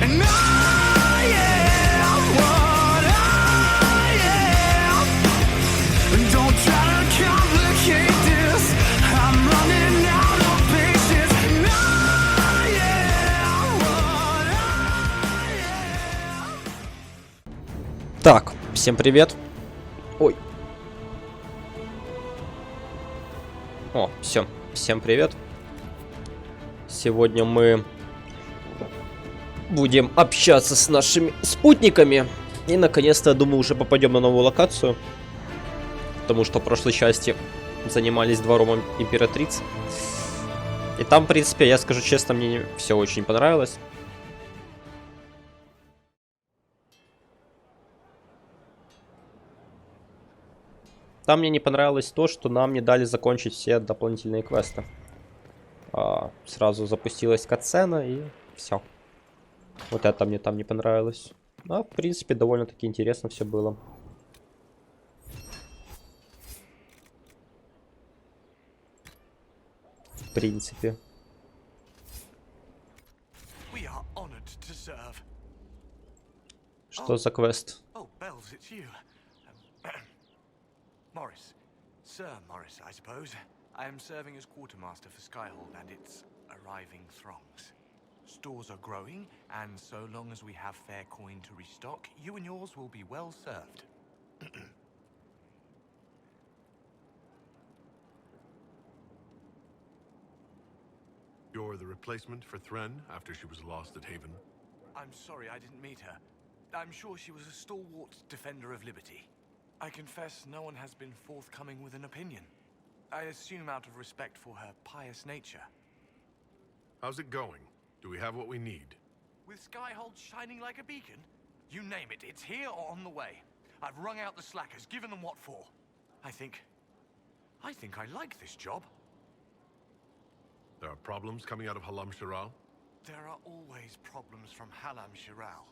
and I am what I am. Don't try to complicate this. I'm running out of patience, and I am what I am. Так, всем привет. Ой. О, все. Всем привет. Сегодня мы будем общаться с нашими спутниками. И наконец-то, я думаю, уже попадем на новую локацию. Потому что в прошлой части занимались двором императрицы. И там, в принципе, я скажу честно, мне все очень понравилось. Там мне не понравилось то, что нам не дали закончить все дополнительные квесты. Сразу запустилась катсцена и все. Вот это мне там не понравилось. А в принципе довольно-таки интересно все было. В принципе. Что за квест? Morris. Sir Morris, I suppose. I am serving as quartermaster for Skyhold and its arriving throngs. Stores are growing, and so long as we have fair coin to restock, you and yours will be well served. You're the replacement for Thren after she was lost at Haven? I'm sorry I didn't meet her. I'm sure she was a stalwart defender of liberty. I confess no one has been forthcoming with an opinion. I assume out of respect for her pious nature. How's it going? Do we have what we need? With Skyhold shining like a beacon? You name it, it's here or on the way. I've wrung out the slackers, given them what for. I think I like this job. There are problems coming out of Halam Shiral? There are always problems from Halam Shiral.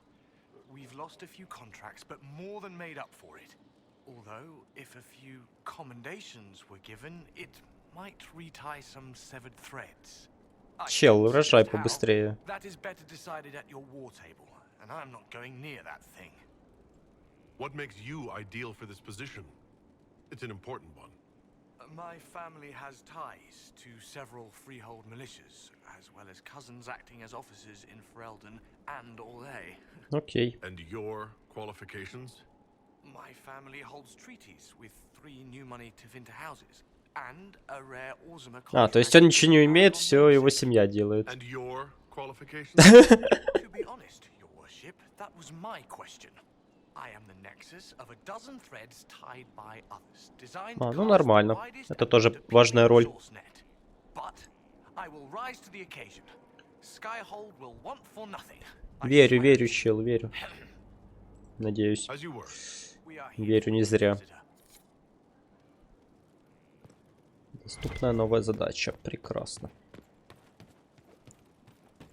We've lost a few contracts, but more than made up for it. Although, if a few commendations were given, it might retie some severed threads. Чел, рожай побыстрее. That is better decided at your war table, and I'm not going near that thing. What makes you ideal for this position? It's an important one. My family has ties to several freehold militias, as well as cousins acting as officers in Ferelden and Orlais. Окей. And your qualifications? My family holds treaties with 3 new money to Vinter houses and a rare Orzuma contract. То есть он ничего не умеет, все его семья делает. And your qualifications? To be honest, your worship, that was my question. I am the nexus of a dozen threads tied by others, designed to Ну нормально. Это тоже важная роль. But I will rise to the occasion. Skyhold will want for nothing. Верю, верю, чел, верю. Надеюсь. Верю не зря. Доступная новая задача. Прекрасно.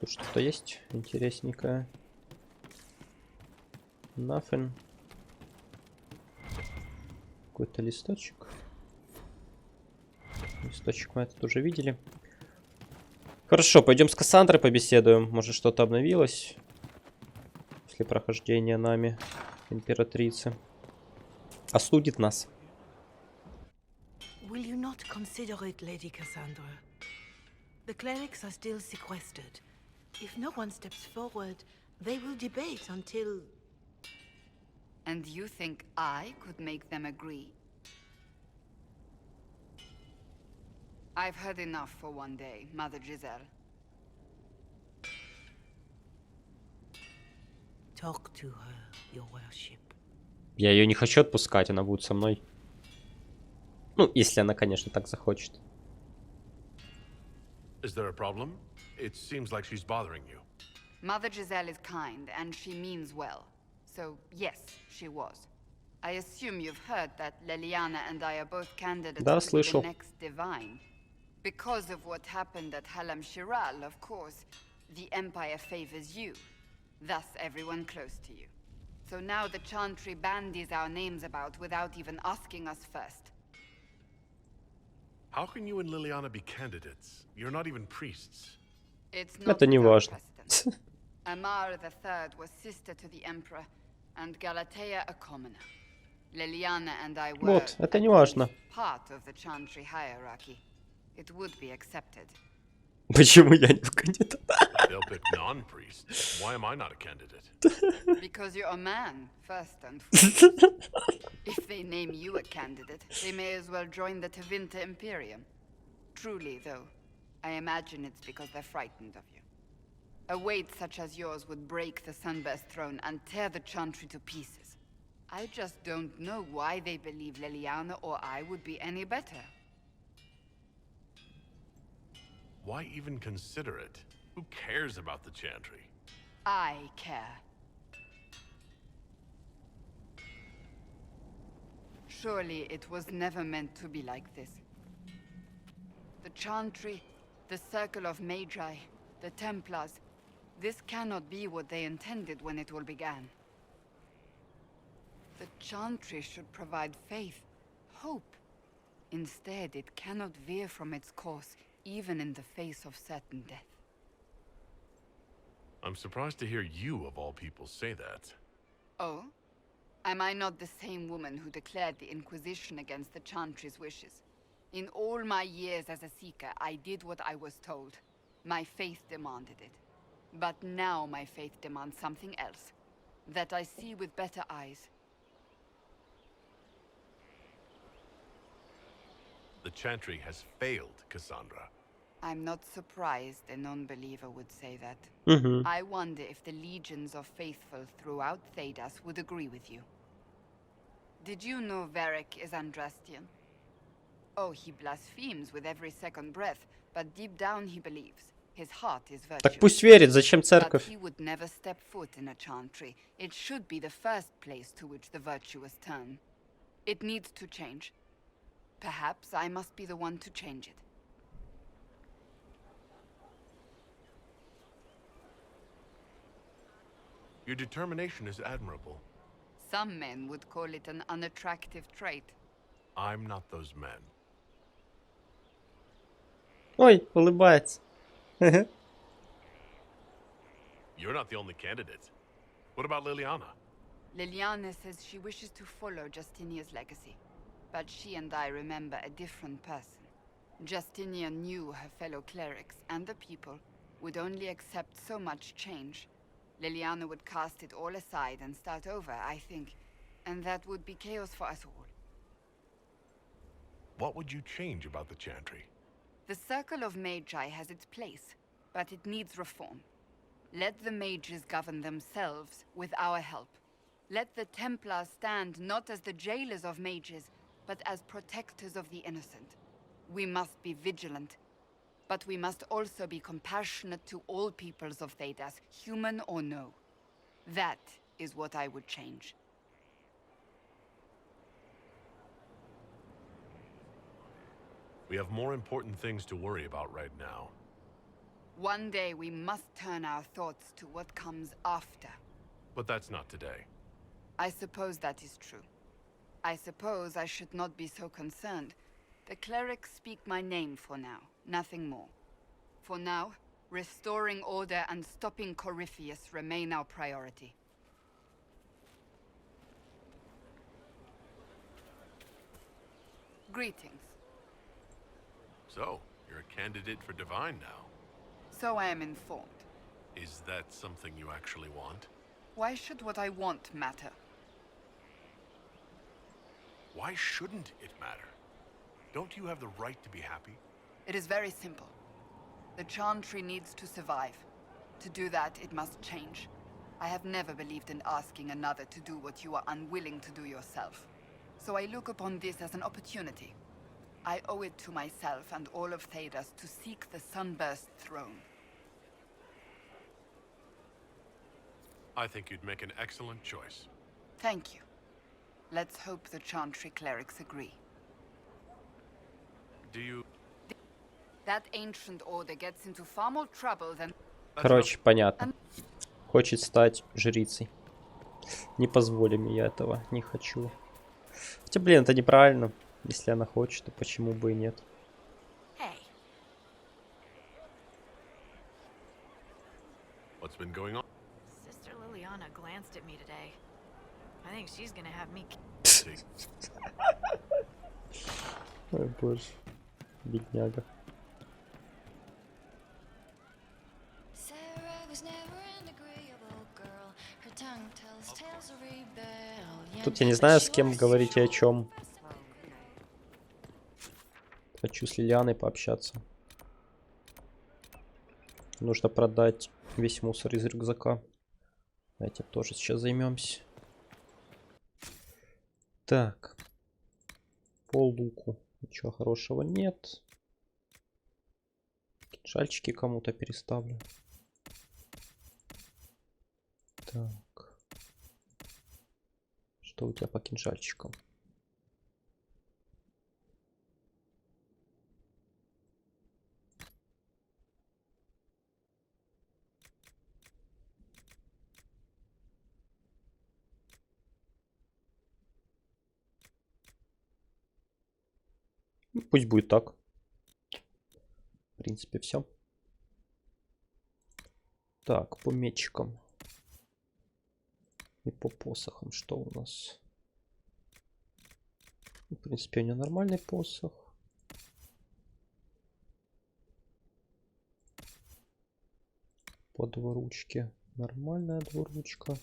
Тут что-то есть интересненькое. Nothing. Какой-то листочек. Листочек мы это уже видели. Хорошо, пойдем с Кассандрой побеседуем. Может, что-то обновилось после прохождения нами императрицы. Остудит нас. Will you not consider it, Lady Cassandra? The clerics are still sequestered. If no one steps forward, they will debate until... And you think I could make them agree? I've heard enough for one day, Mother Giselle. Talk to her, your worship. Я ее не хочу отпускать, она будет со мной. Ну, если она, конечно, так захочет. Is there a problem? It seems like she's bothering you. Mother Giselle is kind, and she means well. So, yes, she was. I assume you've heard that Leliana and I are both candidates Да, to be слышал. the next divine. Because of what happened at Halam Shiral, of course, the Empire favors you. Thus, everyone close to you. So now the Chantry bandies our names about without even asking us first. How can you and Liliana be candidates? You're not even priests. It's not Это не without важно. precedent. Amar III was sister to the Emperor, and Galatea a commoner. Liliana and I were, Вот, это at не важно. least, part of the Chantry hierarchy. It would be accepted. Почему я не в кандидат? They'll pick non-priests. Why am I not a candidate? Because you're a man, first and foremost. If they name you a candidate, they may as well join the Tevinter Imperium. Truly, though, I imagine it's because they're frightened of you. A weight such as yours would break the Sunburst throne and tear the Chantry to pieces. I just don't know why they believe Liliana or I would be any better. Why even consider it? Who cares about the Chantry? I care. Surely it was never meant to be like this. The Chantry, the Circle of Magi, the Templars, this cannot be what they intended when it all began. The Chantry should provide faith, hope. Instead, it cannot veer from its course, even in the face of certain death. I'm surprised to hear you, of all people, say that. Oh? Am I not the same woman who declared the Inquisition against the Chantry's wishes? In all my years as a Seeker, I did what I was told. My faith demanded it. But now my faith demands something else. That I see with better eyes. The Chantry has failed, Cassandra. I'm not surprised a non-believer would say that. Угу. I wonder if the legions of faithful throughout Thedas would agree with you. Did you know Varric is Andrastian? Oh, he blasphemes with every second breath, but deep down he believes. His heart is virtuous. Так пусть верит, зачем But церковь? he would never step foot in a Chantry. It should be the first place to which the virtuous turn. It needs to change. Perhaps I must be the one to change it. Your determination is admirable. Some men would call it an unattractive trait. I'm not those men. Ой, улыбается. You're not the only candidate. What about Liliana? Liliana says she wishes to follow Justinia's legacy. But she and I remember a different person. Justinia knew her fellow clerics and the people would only accept so much change. Liliana would cast it all aside and start over, I think. And that would be chaos for us all. What would you change about the Chantry? The Circle of Magi has its place, but it needs reform. Let the mages govern themselves with our help. Let the Templars stand not as the jailers of mages, but as protectors of the innocent. We must be vigilant, but we must also be compassionate to all peoples of Thedas, human or no. That is what I would change. We have more important things to worry about right now. One day we must turn our thoughts to what comes after. But that's not today. I suppose that is true. I suppose I should not be so concerned. The clerics speak my name for now, nothing more. For now, restoring order and stopping Corypheus remain our priority. Greetings. So, you're a candidate for Divine now. So I am informed. Is that something you actually want? Why should what I want matter? Why shouldn't it matter? Don't you have the right to be happy? It is very simple. The Chantry needs to survive. To do that, it must change. I have never believed in asking another to do what you are unwilling to do yourself. So I look upon this as an opportunity. I owe it to myself and all of Thedas to seek the Sunburst throne. I think you'd make an excellent choice. Thank you. Let's hope the Chantry clerics agree. Do you... That ancient order gets into far more trouble than... Короче, понятно. Хочет стать жрицей. Не позволим я этого, не хочу. Хотя, блин, это неправильно. Если она хочет, то почему бы и нет? What's been going on? Juliana glanced at me today. I think she's gonna have me. Ой, боже. Бедняга. Sarah was never an agreeable girl. Her tongue tells tales of rebellion. Тут я не знаю, с кем говорить и о чем. Хочу с Лилианой пообщаться. Нужно продать весь мусор из рюкзака. Этим тоже сейчас займемся. Так. По луку. Ничего хорошего нет. Кинжальчики кому-то переставлю. Так. Что у тебя по кинжальчикам? Ну, пусть будет так. В принципе, все. Так, по мечикам. И по посохам. Что у нас? В принципе, у него нормальный посох. По двуручке. Нормальная двуручка.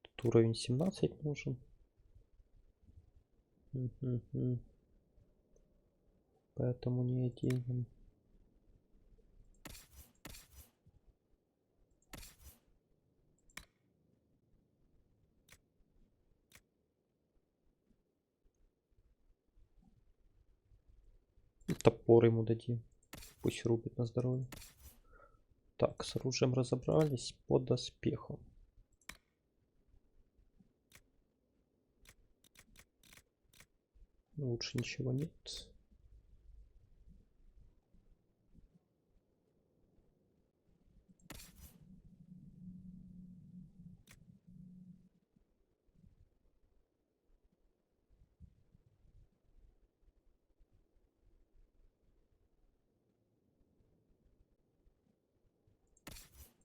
Тут уровень 17 нужен. Поэтому не оденем. Топор ему дадим. Пусть рубит на здоровье. Так, с оружием разобрались. По доспехам. Лучше ничего нет.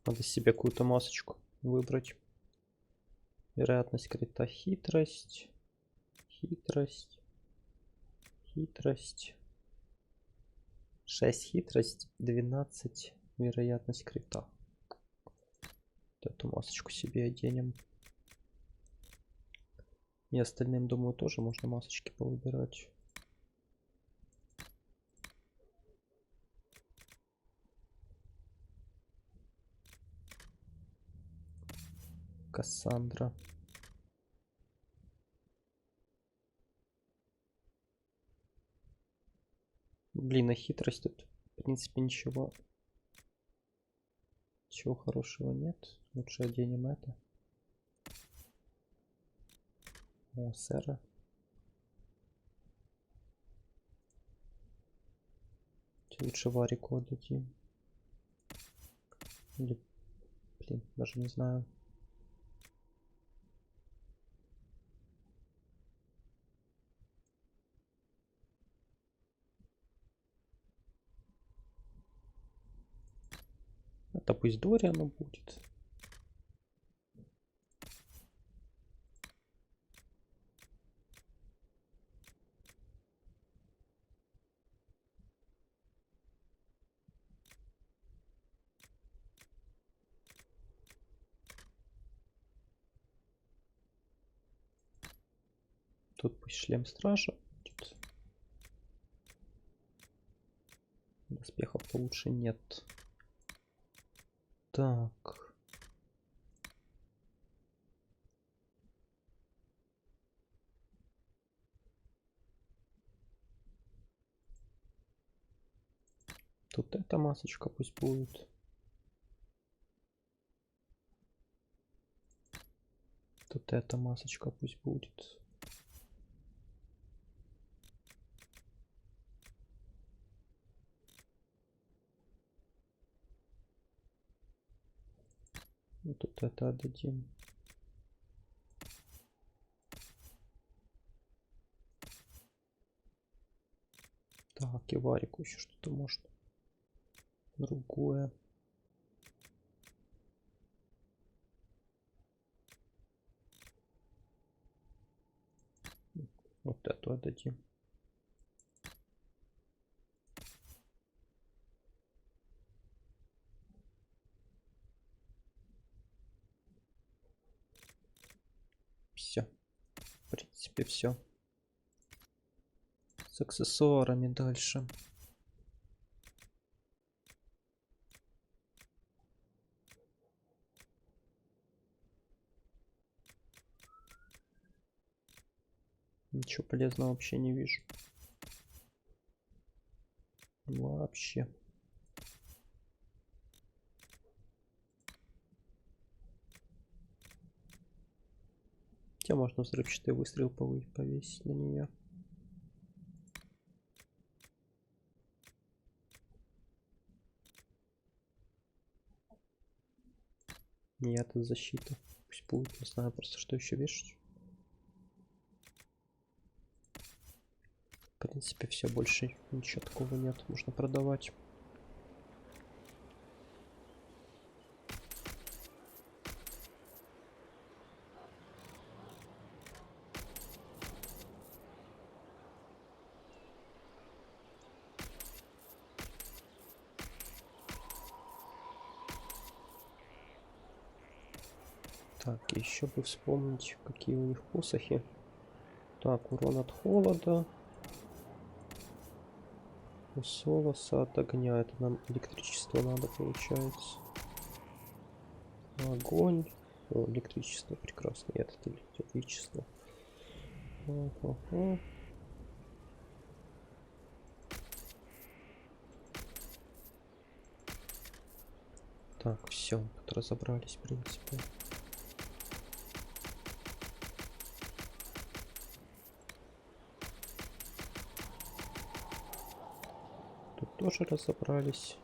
Надо себе какую-то масочку выбрать. Вероятность крита, хитрость. Хитрость. Хитрость. 6 хитрость, 12 вероятность крита. Вот эту масочку себе оденем. И остальным, думаю, тоже можно масочки повыбирать. Кассандра. Блин, на хитрость тут, в принципе, ничего хорошего нет. Лучше оденем это. О, сэра. Лучше Варику отдадим. Или, блин, даже не знаю. Это пусть Дориану будет. Тут пусть шлем стража будет. Доспехов получше нет. Так. Тут эта масочка пусть будет. Тут эта масочка пусть будет. Вот тут это отдадим. Так, и Варику еще что-то можно. Другое. Вот эту отдадим. Все. В принципе, все. С аксессуарами дальше. Ничего полезного вообще не вижу. Вообще. Хотя можно взрывчатый выстрел повесить на нее. Нет, это защита. Пусть будет, не знаю просто, что еще вешать. В принципе, все, больше ничего такого нет. Можно продавать. Так, еще бы вспомнить, какие у них посохи. Так, урон от холода. У Солоса от огня. Это нам электричество надо, получается. Огонь. О, электричество прекрасно. Это электричество. Так, все, тут разобрались, в принципе. Тут тоже разобрались.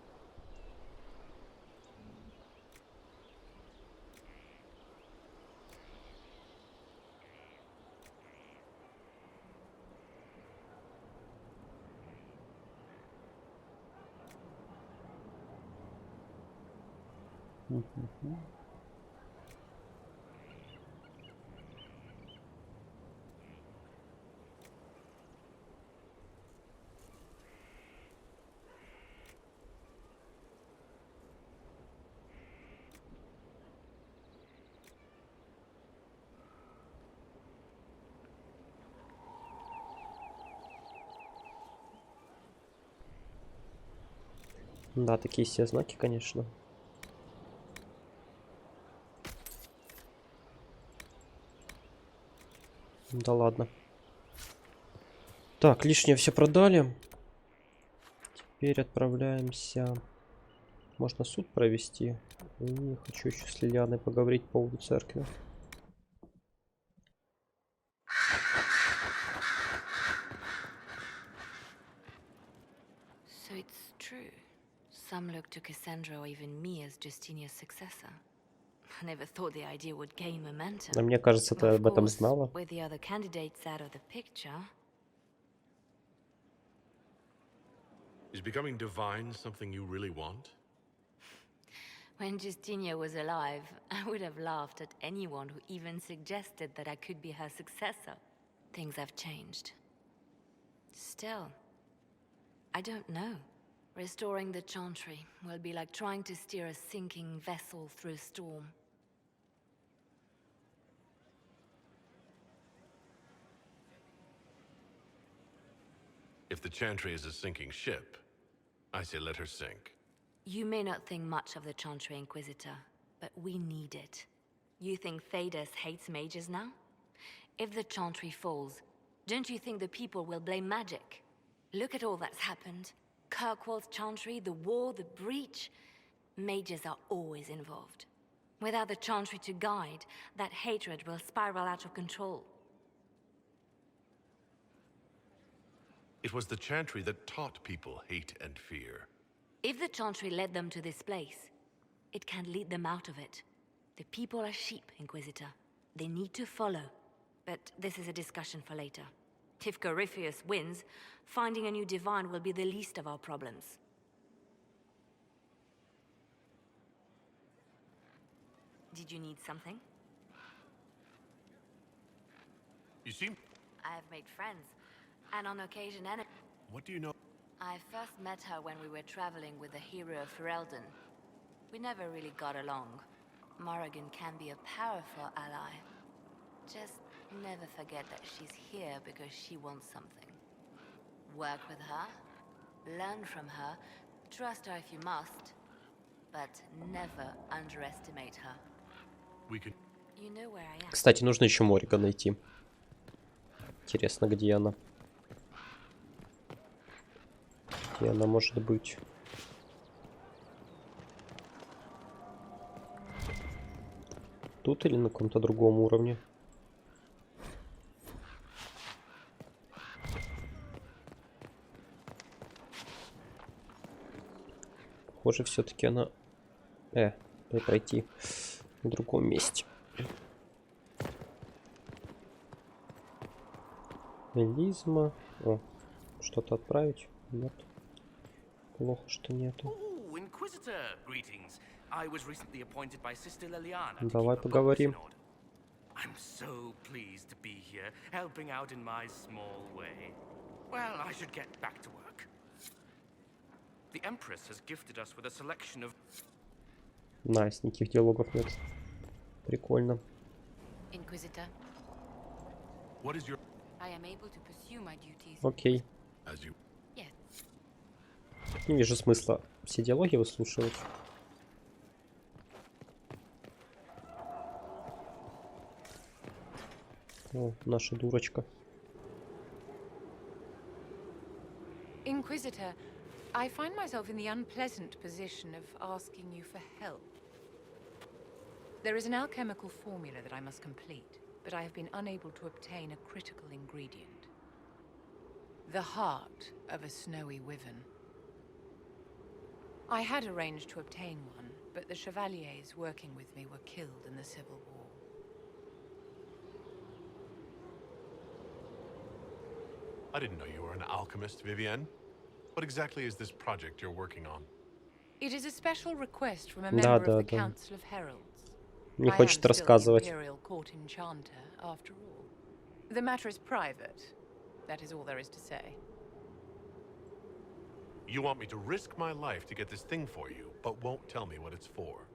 Да, такие все знаки, конечно. Да ладно. Так, лишнее все продали. Теперь отправляемся. Можно суд провести. И хочу еще с Лилианой поговорить по поводу церкви. So it's true. Some look to Cassandra or even me as Justinia's successor. I never thought the idea would gain momentum. А мне кажется, ты об этом знала. With the other candidates out of the picture. Is becoming divine something you really want? When Justinia was alive, I would have laughed at anyone who even suggested that I could be her successor. Things have changed. Still, I don't know. Restoring the Chantry will be like trying to steer a sinking vessel through a storm. If the Chantry is a sinking ship, I say let her sink. You may not think much of the Chantry, Inquisitor, but we need it. You think Thedas hates mages now? If the Chantry falls, don't you think the people will blame magic? Look at all that's happened. Kirkwall's Chantry, the war, the breach. Mages are always involved. Without the Chantry to guide, that hatred will spiral out of control. It was the Chantry that taught people hate and fear. If the Chantry led them to this place, it can lead them out of it. The people are sheep, Inquisitor. They need to follow. But this is a discussion for later. If Corypheus wins, finding a new divine will be the least of our problems. Did you need something? You seem... I have made friends, and on occasion enemies. What do you know? I first met her when we were traveling with the hero of Ferelden. We never really got along. Morrigан can be a powerful ally. Just never forget that she's here because she wants something. Work with her, learn from her, trust her if you must, but never underestimate her. We could. You know where I am. Кстати, нужно еще Морриган найти. Интересно, где она? Где она может быть? Тут или на каком-то другом уровне? Похоже, все-таки она... дай пройти в другом месте. Мелизма. О, что-то отправить? Нет. Плохо, что нету. Ooh, Inquisitor, greetings. I was recently appointed by Sister Liliana. Давай поговорим. I'm so pleased to be here, helping out in my small way. Well, I should get back to work. The Empress has gifted us with a selection of... Найс, никаких диалогов нет. Прикольно. Inquisitor, What is your? I am able to pursue my duties. Окей. As you. Yes. Не вижу смысла все диалоги выслушивать. О, наша дурочка. Inquisitor, I find myself in the unpleasant position of asking you for help. There is an alchemical formula that I must complete, but I have been unable to obtain a critical ingredient. The heart of a snowy wyvern. I had arranged to obtain one, but the chevaliers working with me were killed in the Civil War. I didn't know you were an alchemist, Vivienne. What exactly is this project you're working on? It is a special request from a member of the да. Council of Heralds. Не I am хочет still the рассказывать. Imperial Court Enchanter, after all. The matter is private. That is all there is to say. You want me to risk my life to get this thing for you, but won't tell me what it's for.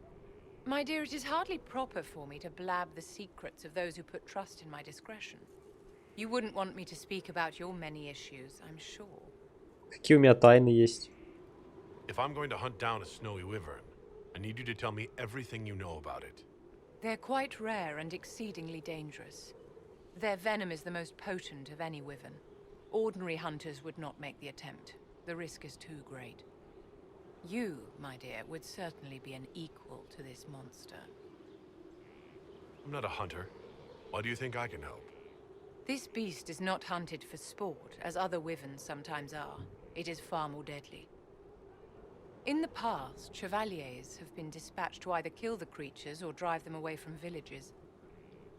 My dear, it is hardly proper for me to blab the secrets of those who put trust in my discretion. You wouldn't want me to speak about your many issues, I'm sure. Какие у меня тайны есть? If I'm going to hunt down a snowy wyvern, I need you to tell me everything you know about it. They're quite rare and exceedingly dangerous. Their venom is the most potent of any wyvern. Ordinary hunters would not make the attempt. The risk is too great. You, my dear, would certainly be an equal to this monster. I'm not a hunter. Why do you think I can help? This beast is not hunted for sport, as other wyverns sometimes are. It is far more deadly. In the past, chevaliers have been dispatched to either kill the creatures or drive them away from villages.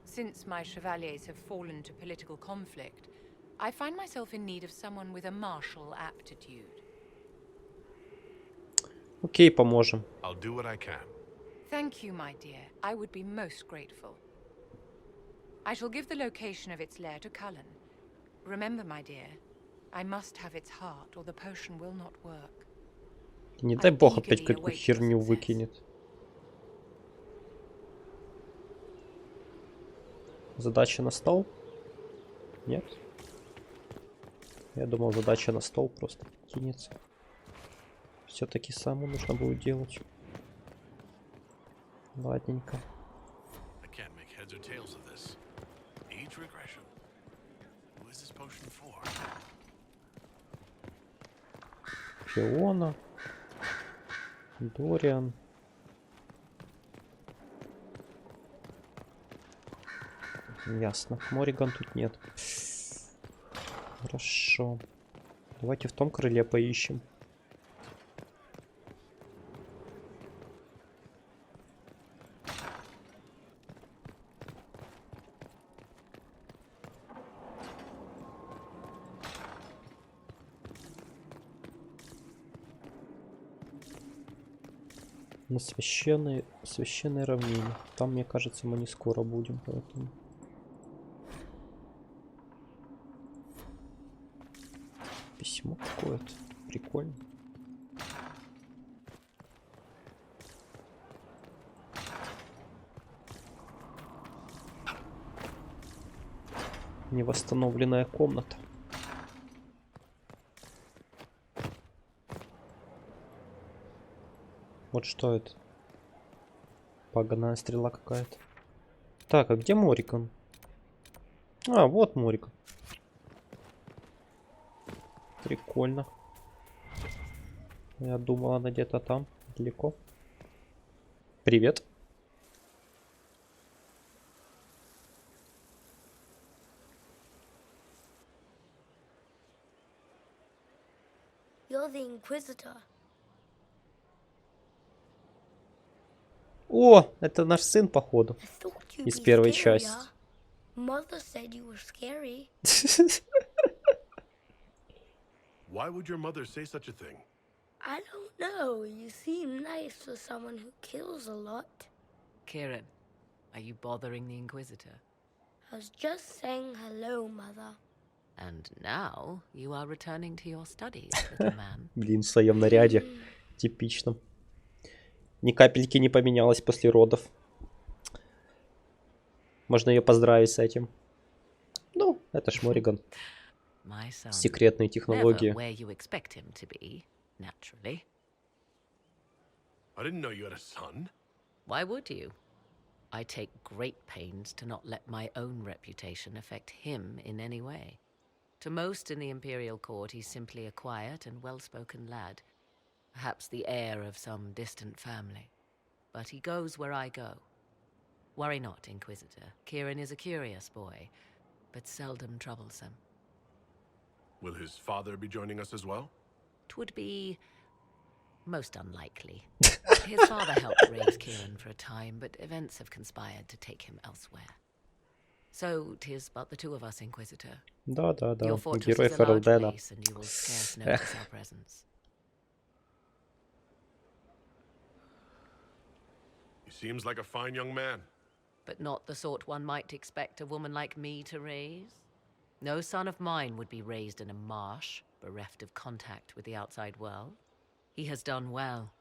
Since my chevaliers have fallen to political conflict, I find myself in need of someone with a martial aptitude. Окей, поможем. I'll do what I can. Thank you, my dear. I would be most grateful. I shall give the location of its lair to Cullen. Remember, my dear, I must have its heart, or the potion will not work. Не дай бог опять какую херню выкинет. Задача на стол? Нет? Я думал, задача на стол просто кинется. Все-таки саму нужно будет делать. Ладненько. I can't make heads or tails of this. Age regression. Who is this potion for? Фиона. Дориан. Ясно. Морриган тут нет. Хорошо. Давайте в том крыле поищем. На священной равнине. Там, мне кажется, мы не скоро будем, поэтому. Письмо какое-то. Прикольно. Невосстановленная комната. Вот что это? Паганая стрела какая-то. Так, а где Морриган? А, вот Морриган. Прикольно. Я думал, она где-то там, далеко. Привет. You're the Inquisitor. О, это наш сын, походу. I thought you'd Из be первой scarier. части. Mother said you were scary. Why would your mother say such a thing? I don't know. You seem nice for someone who kills a lot. Kieran, are you bothering the Inquisitor? I was just saying hello, Mother. And now you are returning to your studies, little man. Блин, в своем наряде. Типичном. Ни капельки не поменялась после родов. Можно ее поздравить с этим. Ну, это ж Морриган. Секретные технологии. Where you expect him to be, naturally. I didn't know you had a son. Why would you? I take great pains to not let my own reputation affect him in any way. To most in the Imperial Court, he's simply a quiet and well-spoken lad. Perhaps the heir of some distant family. But he goes where I go. Worry not, Inquisitor. Kieran is a curious boy, but seldom troublesome. Will his father be joining us as well? 'Twould be most unlikely. His father helped raise Kieran for a time, but events have conspired to take him elsewhere. So 'tis but the two of us, Inquisitor. Да. Your fortress Герой is a large Ферлдена. place, and you will scarce notice our presence. He seems like a fine young man. But not the sort one might expect a woman like me to raise. No son of mine would be raised in a marsh, bereft of contact with the outside world. He has done well.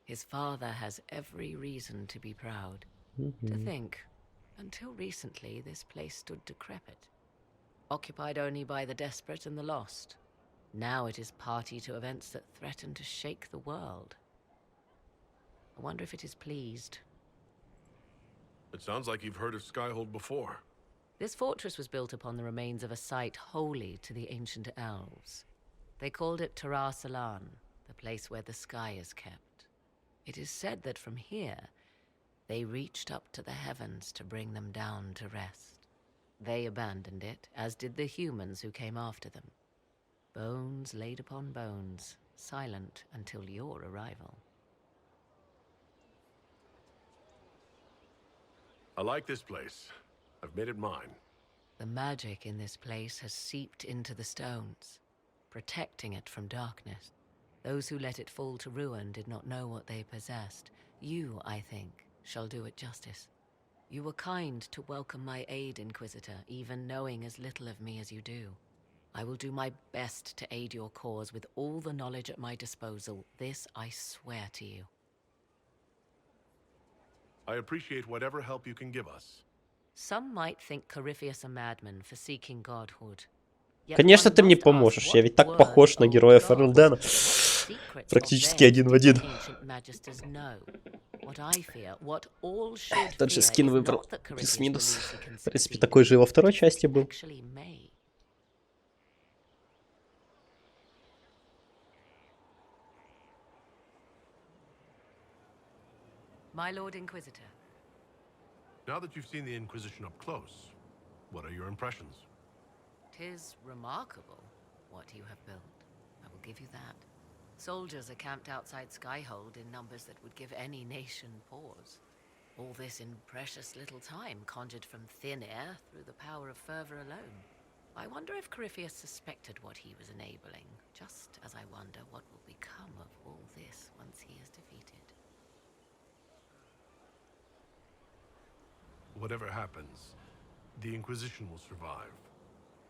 His father has every reason to be proud. To think, until recently, this place stood decrepit, occupied only by the desperate and the lost. Now it is party to events that threaten to shake the world. I wonder if it is pleased. It sounds like you've heard of Skyhold before. This fortress was built upon the remains of a site holy to the ancient elves. They called it Tarar Salan, the place where the sky is kept. It is said that from here, they reached up to the heavens to bring them down to rest. They abandoned it, as did the humans who came after them. Bones laid upon bones, silent until your arrival. I like this place. I've made it mine. The magic in this place has seeped into the stones, protecting it from darkness. Those who let it fall to ruin did not know what they possessed. You, I think, shall do it justice. You were kind to welcome my aid, Inquisitor, even knowing as little of me as you do. I will do my best to aid your cause with all the knowledge at my disposal. This I swear to you. I appreciate whatever help you can give us. Some might think Corypheus a madman for seeking godhood. Конечно, ты мне поможешь. Я ведь так похож на героя Ферлдена. Практически один в один. Тот же скин выбрал. Плюс-минус. В принципе, такой же и во второй части был. My Lord Inquisitor. Now that you've seen the Inquisition up close, what are your impressions? 'Tis remarkable what you have built. I will give you that. Soldiers are camped outside Skyhold in numbers that would give any nation pause. All this in precious little time, conjured from thin air through the power of fervor alone. I wonder if Corypheus suspected what he was enabling, just as I wonder what will become of all this once he is defeated. Whatever happens, the Inquisition will survive.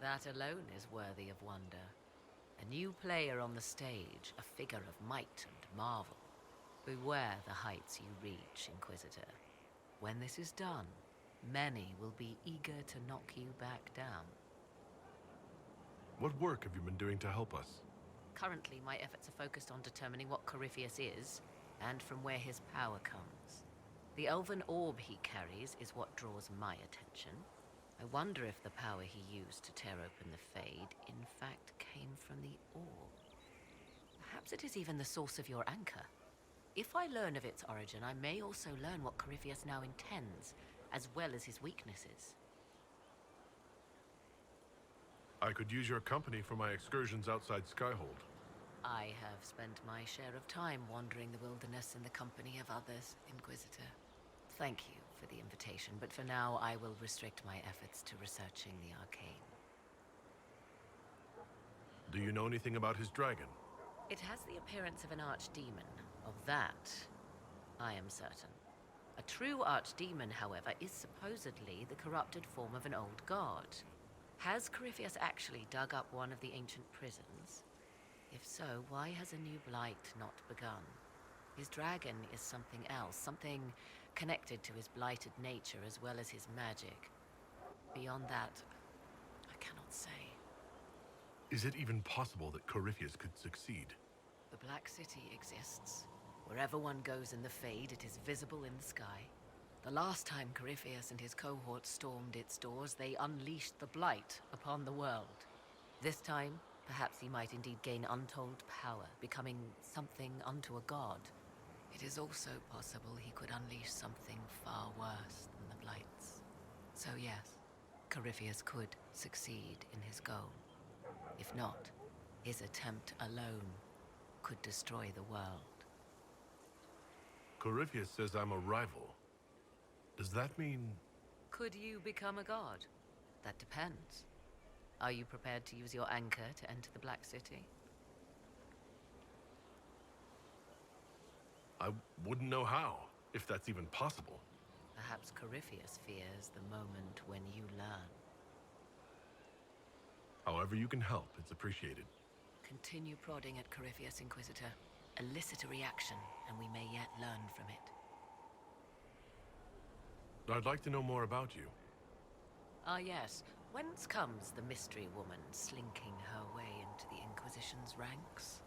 That alone is worthy of wonder. A new player on the stage, a figure of might and marvel. Beware the heights you reach, Inquisitor. When this is done, many will be eager to knock you back down. What work have you been doing to help us? Currently, my efforts are focused on determining what Corypheus is, and from where his power comes. The elven orb he carries is what draws my attention. I wonder if the power he used to tear open the Fade, in fact, came from the orb. Perhaps it is even the source of your anchor. If I learn of its origin, I may also learn what Corypheus now intends, as well as his weaknesses. I could use your company for my excursions outside Skyhold. I have spent my share of time wandering the wilderness in the company of others, Inquisitor. Thank you for the invitation, but for now I will restrict my efforts to researching the arcane. Do you know anything about his dragon? It has the appearance of an archdemon. Of that, I am certain. A true archdemon, however, is supposedly the corrupted form of an old god. Has Corypheus actually dug up one of the ancient prisons? If so, why has a new blight not begun? His dragon is something else, something connected to his blighted nature as well as his magic. Beyond that, I cannot say. Is it even possible that Corypheus could succeed? The Black City exists. Wherever one goes in the Fade, it is visible in the sky. The last time Corypheus and his cohort stormed its doors, they unleashed the Blight upon the world. This time, perhaps he might indeed gain untold power, becoming something unto a god. It is also possible he could unleash something far worse than the Blights. So yes, Corypheus could succeed in his goal. If not, his attempt alone could destroy the world. Corypheus says I'm a rival. Does that mean... Could you become a god? That depends. Are you prepared to use your anchor to enter the Black City? I wouldn't know how, if that's even possible. Perhaps Corypheus fears the moment when you learn. However you can help, it's appreciated. Continue prodding at Corypheus, Inquisitor. Elicit a reaction, and we may yet learn from it. I'd like to know more about you. Ah yes, whence comes the mystery woman slinking her way into the Inquisition's ranks?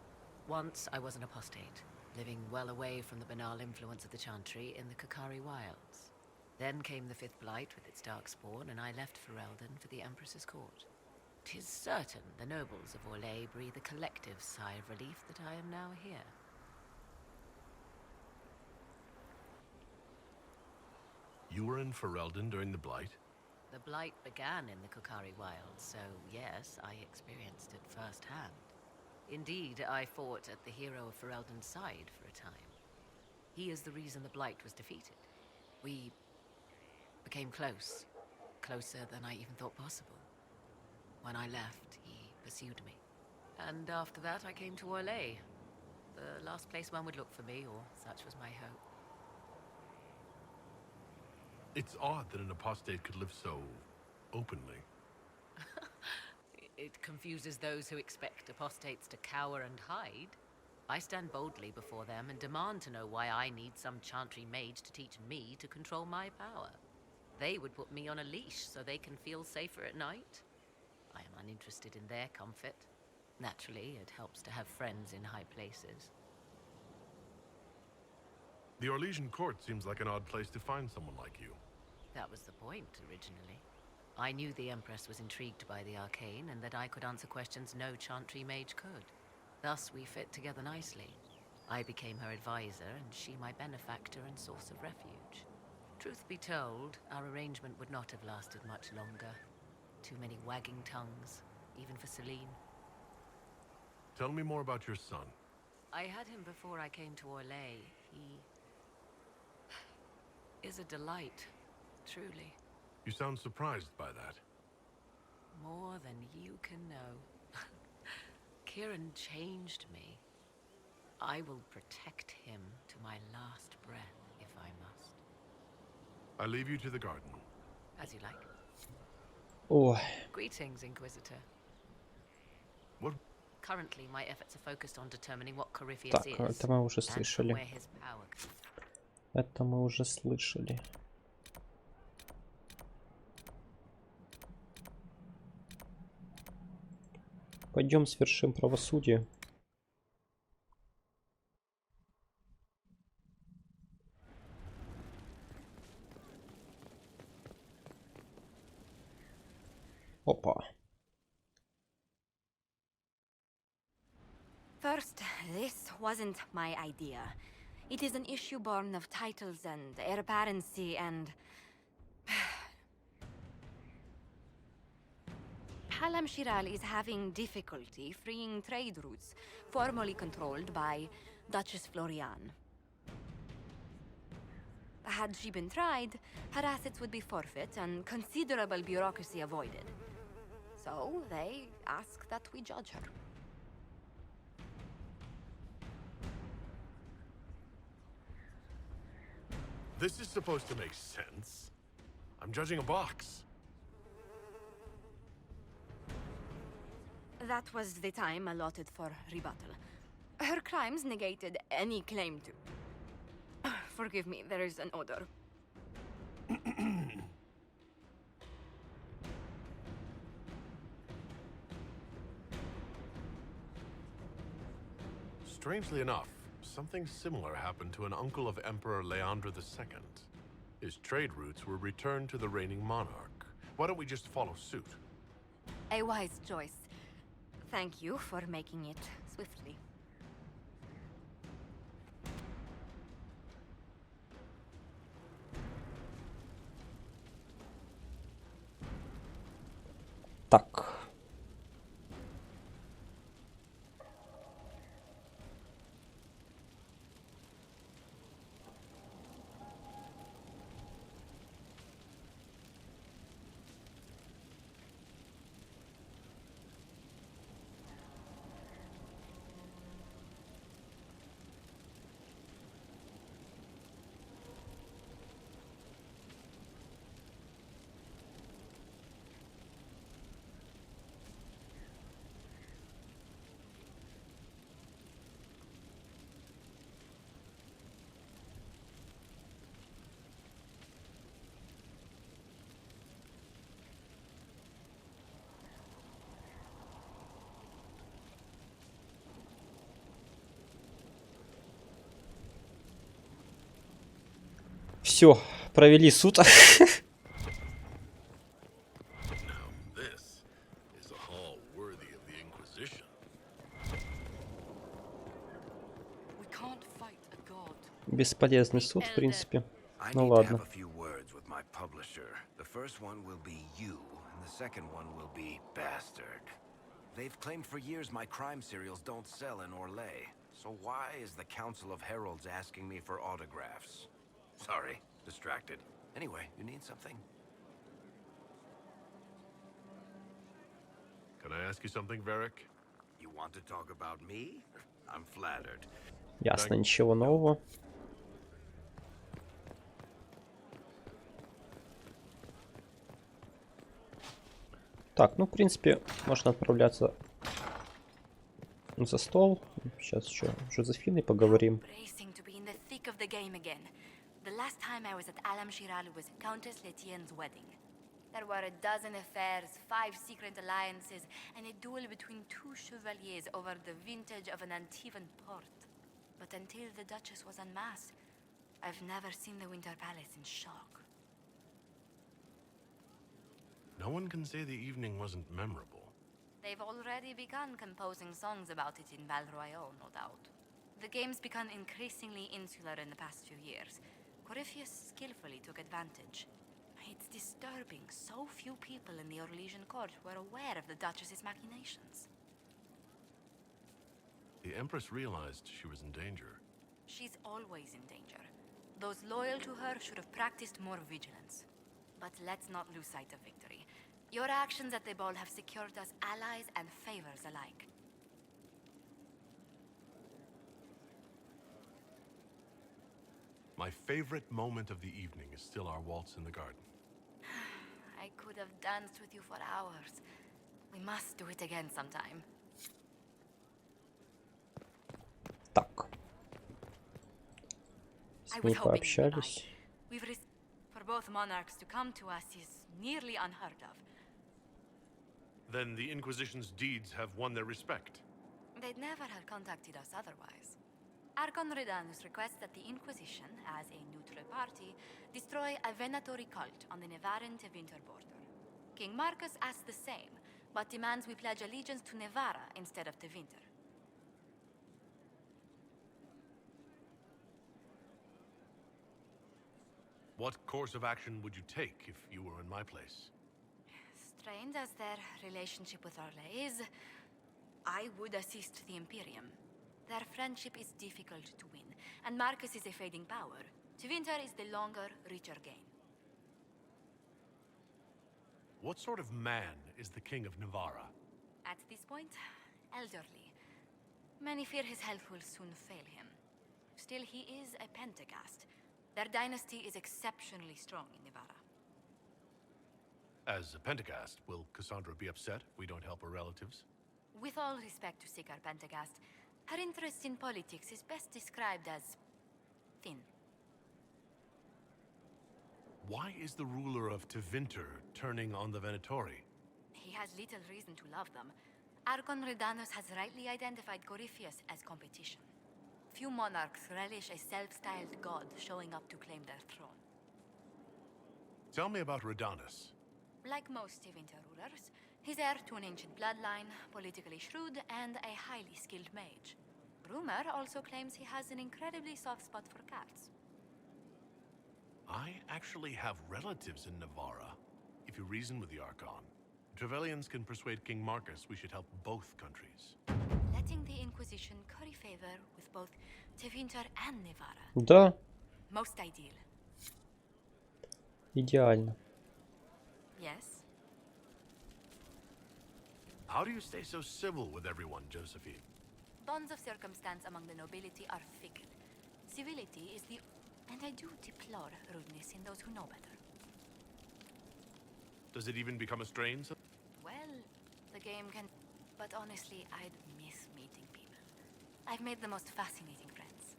Once I was an apostate, living well away from the banal influence of the Chantry in the Kokari Wilds. Then came the Fifth Blight with its darkspawn, and I left Ferelden for the Empress's court. 'Tis certain the nobles of Orlais breathe a collective sigh of relief that I am now here. You were in Ferelden during the Blight? The Blight began in the Kokari Wilds, so yes, I experienced it firsthand. Indeed, I fought at the hero of Ferelden's side for a time. He is the reason the Blight was defeated. We became close. Closer than I even thought possible. When I left, he pursued me. And after that, I came to Orlais. The last place one would look for me, or such was my hope. It's odd that an apostate could live so openly. It confuses those who expect apostates to cower and hide. I stand boldly before them and demand to know why I need some Chantry mage to teach me to control my power. They would put me on a leash so they can feel safer at night. I am uninterested in their comfort. Naturally, it helps to have friends in high places. The Orlesian court seems like an odd place to find someone like you. That was the point, originally. I knew the Empress was intrigued by the arcane, and that I could answer questions no Chantry mage could. Thus, we fit together nicely. I became her advisor, and she my benefactor and source of refuge. Truth be told, our arrangement would not have lasted much longer. Too many wagging tongues, even for Celine. Tell me more about your son. I had him before I came to Orlais. He is a delight, truly. You sound surprised by that. More than you can know. Kieran changed me. I will protect him to my last breath, if I must. I leave you to the garden. As you like. Ой. Greetings, Inquisitor. What Currently, my efforts are focused on determining what Corypheus Так, is это мы уже and from слышали. where his power comes. Это мы уже слышали. Пойдем свершим правосудие. Опа. First, this wasn't my idea. It is an issue born of titles and heir apparency and... Halam Shiral is having difficulty freeing trade routes formerly controlled by Duchess Florian. Had she been tried, her assets would be forfeit and considerable bureaucracy avoided. So they ask that we judge her. This is supposed to make sense. I'm judging a box. That was the time allotted for rebuttal. Her crimes negated any claim to... Forgive me, there is an odor. Strangely enough, something similar happened to an uncle of Emperor Leandra II. His trade routes were returned to the reigning monarch. Why don't we just follow suit? A wise choice. Thank you for making it swiftly. Так. Все, провели суд. Now this is a hall worthy of the Inquisition. We can't fight a god. Бесполезный суд, в принципе. I Ну need to ладно. have a few words with my publisher. The first one will be you, and the second one will be Bastard. They've claimed for years my crime serials don't sell in Orlais. So why is the Council of Heralds asking me for autographs? Sorry, distracted. Anyway, you need something? Can I ask you something, Varric? You want to talk about me? I'm flattered. Ясно, ничего нового. Так, ну, в принципе, можно отправляться за стол. Сейчас еще с Жозефиной поговорим. Bracing to be in the thick of the game again. The last time I was at Alam Shiral was at Countess Letienne's wedding. There were a dozen affairs, 5 secret alliances, and a duel between 2 chevaliers over the vintage of an Antivan port. But until the Duchess was unmasked, I've never seen the Winter Palace in shock. No one can say the evening wasn't memorable. They've already begun composing songs about it in Val Royale, no doubt. The game's become increasingly insular in the past few years. Corypheus skillfully took advantage. It's disturbing so few people in the Orlesian court were aware of the Duchess's machinations. The Empress realized she was in danger. She's always in danger. Those loyal to her should have practiced more vigilance. But let's not lose sight of victory. Your actions at the ball have secured us allies and favors alike. My favorite moment of the evening is still our waltz in the garden. I could have danced with you for hours. We must do it again sometime. С ней пообщались. For both monarchs to come to us is nearly unheard of. Then the Inquisition's deeds have won their respect. They'd never have contacted us otherwise. Archon Redanus requests that the Inquisition, as a neutral party, destroy a Venatory cult on the Nevaran-Tevinter border. King Marcus asks the same, but demands we pledge allegiance to Nevara instead of Tevinter. What course of action would you take if you were in my place? Strained as their relationship with Orlais is, I would assist the Imperium. Their friendship is difficult to win, and Marcus is a fading power. Tevinter is the longer, richer gain. What sort of man is the King of Navarra? At this point, elderly. Many fear his health will soon fail him. Still, he is a Pentagast. Their dynasty is exceptionally strong in Navarra. As a Pentagast, will Cassandra be upset if we don't help her relatives? With all respect to Sigar Pentagast, her interest in politics is best described as thin. Why is the ruler of Tevinter turning on the Venatori? He has little reason to love them. Archon Redanus has rightly identified Corypheus as competition. Few monarchs relish a self-styled god showing up to claim their throne. Tell me about Redanus. Like most Tevinter rulers, he's heir to an ancient bloodline, politically shrewd, and a highly skilled mage. Rumor also claims he has an incredibly soft spot for cats. I actually have relatives in Navarra. If you reason with the Archon, Trevelyan's can persuade King Marcus we should help both countries. Letting the Inquisition curry favor with both Tevinter and Navarra. Да. Most ideal. Идеально. Yes. How do you stay so civil with everyone, Josephine? Bonds of circumstance among the nobility are fickle. Civility is the... And I do deplore rudeness in those who know better. Does it even become a strain? Well, the game can... But honestly, I'd miss meeting people. I've made the most fascinating friends.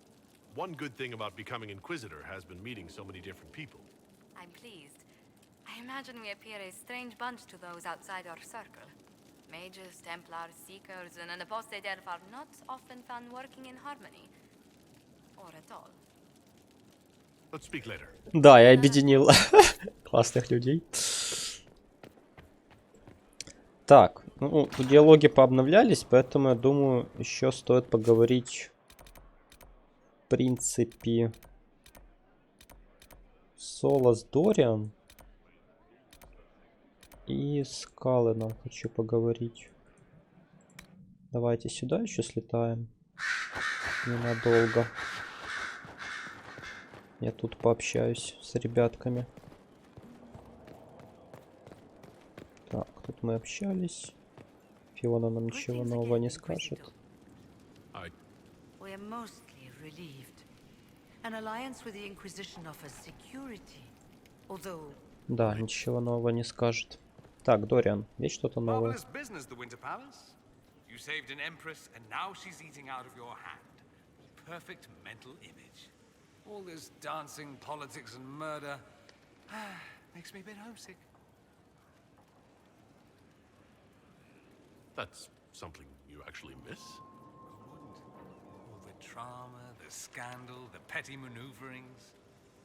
One good thing about becoming Inquisitor has been meeting so many different people. I'm pleased. I imagine we appear a strange bunch to those outside our circle. Mages, Templars, Seekers, and an apostate elf are not often found working in harmony. Or at all. Let's speak later. Да, я объединил классных людей. Так, ну, диалоги пообновлялись, поэтому я думаю, еще стоит поговорить, в принципе, Соло с Дориан. И с Калленом хочу поговорить. Давайте сюда еще слетаем. Ненадолго. Я тут пообщаюсь с ребятками. Так, тут мы общались. Фиона нам ничего нового не скажет. We are mostly relieved. An alliance with the Inquisition offers security, although... Да, ничего нового не скажет. Так, Дориан, есть что-то новое? Business, the Winter Palace. You saved an empress, and now she's eating out of your hand. Perfect mental image. All this dancing, politics, and murder makes me a bit homesick. That's something you actually miss? Who wouldn't? All the drama, the scandal, the petty maneuverings.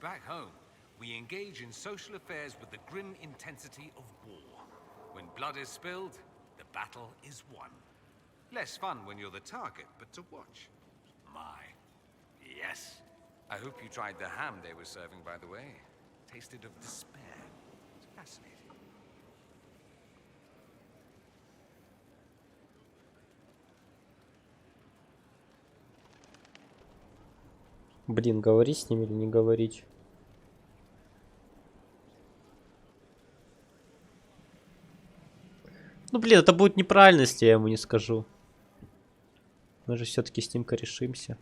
Back home, we engage in social affairs with the grim intensity of war. When blood is spilled, the battle is won. Less fun when you're the target, but to watch. My, yes. I hope you tried the ham they were serving, by the way. Tasted of despair. It's fascinating. Блин, говорить с ними или не говорить? Ну, блин, это будет неправильно, если я ему не скажу. Мы же все-таки с ним корешимся.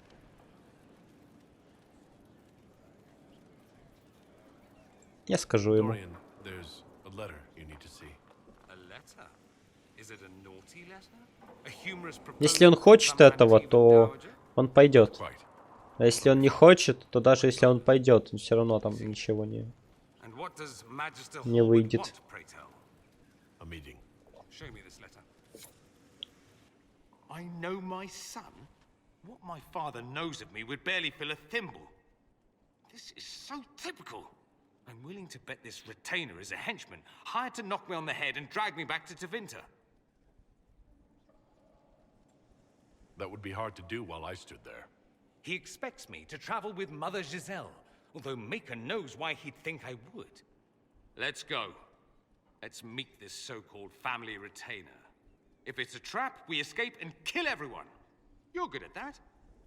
Я скажу ему. Если он хочет этого, то он пойдет. А если он не хочет, то даже если он пойдет, все равно там ничего не выйдет. A meeting. Show me this letter. I know my son? What my father knows of me would barely fill a thimble. This is so typical. I'm willing to bet this retainer is a henchman, hired to knock me on the head and drag me back to Tevinter. That would be hard to do while I stood there. He expects me to travel with Mother Giselle, although Maker knows why he'd think I would. Let's go. Let's meet this so-called family retainer. If it's a trap, we escape and kill everyone. You're good at that.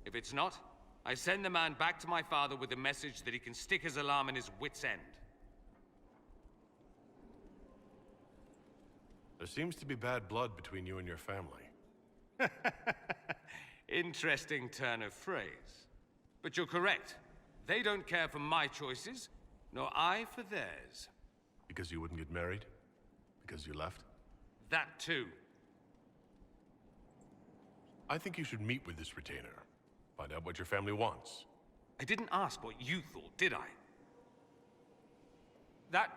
If it's not, I send the man back to my father with a message that he can stick his alarm in his wit's end. There seems to be bad blood between you and your family. Interesting turn of phrase. But you're correct. They don't care for my choices, nor I for theirs. Because you wouldn't get married? Because you left? That too. I think you should meet with this retainer. Find out what your family wants. I didn't ask what you thought, did I? That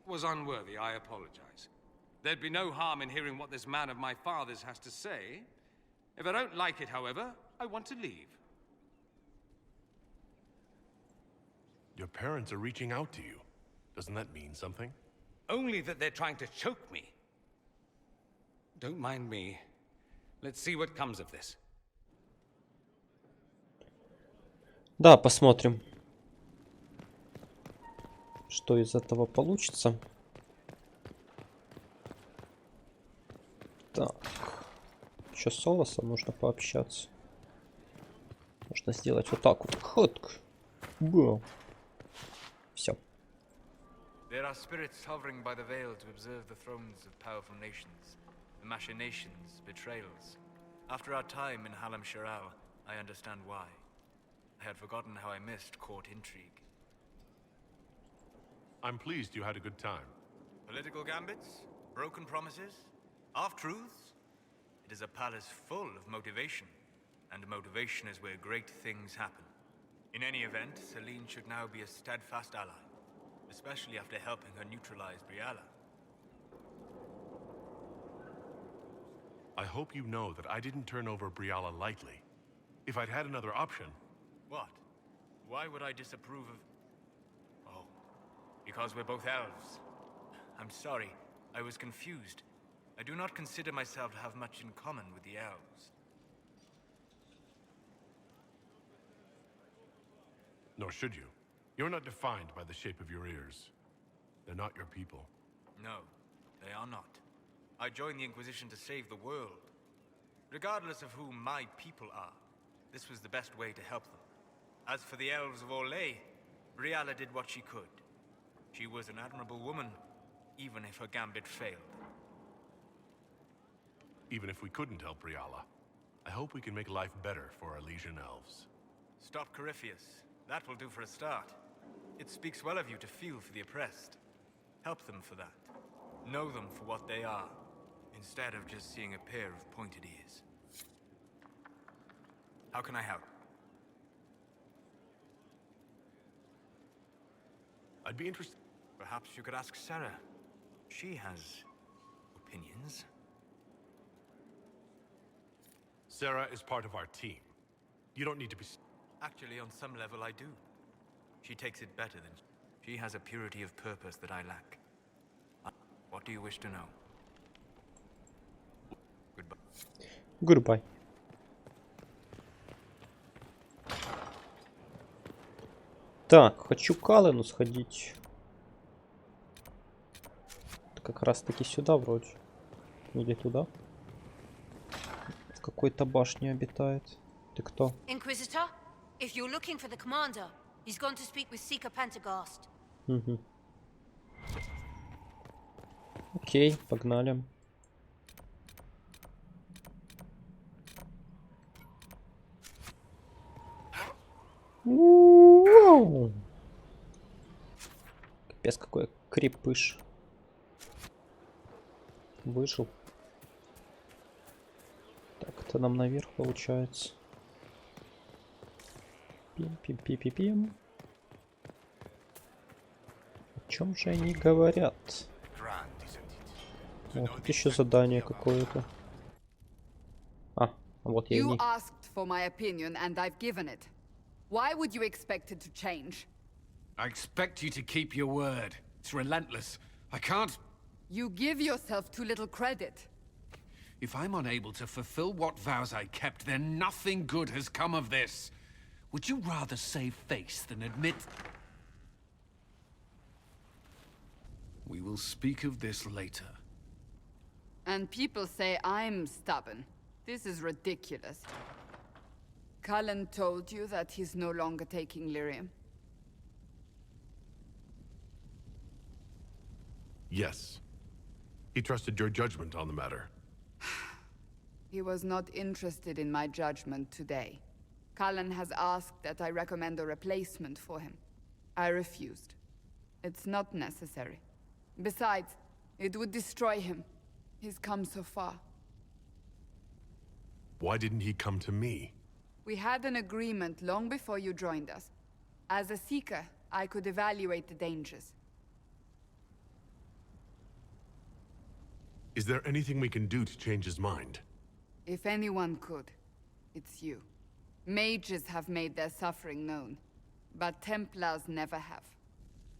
was unworthy, I apologize. There'd be no harm in hearing what this man of my father's has to say. If I don't like it, however, I want to leave. Your parents are reaching out to you. Doesn't that mean something? Only that they're trying to choke me. Don't mind me. Let's see what comes of this. Да, посмотрим, что из этого получится. Так, еще с Солосом нужно пообщаться. Можно сделать вот так вот. Ходк. Бу. Все. There are spirits hovering by the veil to observe the thrones of powerful nations, the machinations, betrayals. After our time in Halam Shiral, I understand why. I had forgotten how I missed court intrigue. I'm pleased you had a good time. Political gambits? Broken promises? Half-truths? It is a palace full of motivation, and motivation is where great things happen. In any event, Celine should now be a steadfast ally, especially after helping her neutralize Briala. I hope you know that I didn't turn over Briala lightly. If I'd had another option... What? Why would I disapprove of... Oh, because we're both elves. I'm sorry, I was confused. I do not consider myself to have much in common with the elves. Nor should you. You're not defined by the shape of your ears. They're not your people. No, they are not. I joined the Inquisition to save the world. Regardless of who my people are, this was the best way to help them. As for the elves of Orlais, Briala did what she could. She was an admirable woman, even if her gambit failed. Even if we couldn't help Briala, I hope we can make life better for our Elysian elves. Stop Corypheus. That will do for a start. It speaks well of you to feel for the oppressed. Help them for that. Know them for what they are, instead of just seeing a pair of pointed ears. How can I help? I'd be interested... Perhaps you could ask Sarah. She has... opinions. Sarah is part of our team. You don't need to be... Actually, on some level, I do. She takes it better than... She has a purity of purpose that I lack. What do you wish to know? Goodbye. Goodbye. Так, хочу к Аллену сходить. Как раз таки сюда вроде. Или туда. В какой-то башне обитает. Ты кто? Inquisitor, if you're looking for the commander, he's gone to speak with Seeker Pentagast. Угу. Окей, погнали. Капец, какой крепыш. Вышел. Так, это нам наверх получается. Пим-пим-пим-пим-пим. О чем же они говорят? О, тут еще задание какое-то. А, вот я и You не... asked for my opinion, and I've given it. Why would you expect it to change? I expect you to keep your word. It's relentless. I can't... You give yourself too little credit. If I'm unable to fulfill what vows I kept, then nothing good has come of this. Would you rather save face than admit... We will speak of this later. And people say I'm stubborn. This is ridiculous. Cullen told you that he's no longer taking lyrium? Yes. He trusted your judgment on the matter. He was not interested in my judgment today. Cullen has asked that I recommend a replacement for him. I refused. It's not necessary. Besides, it would destroy him. He's come so far. Why didn't he come to me? We had an agreement long before you joined us. As a Seeker, I could evaluate the dangers. Is there anything we can do to change his mind? If anyone could, it's you. Mages have made their suffering known, but Templars never have.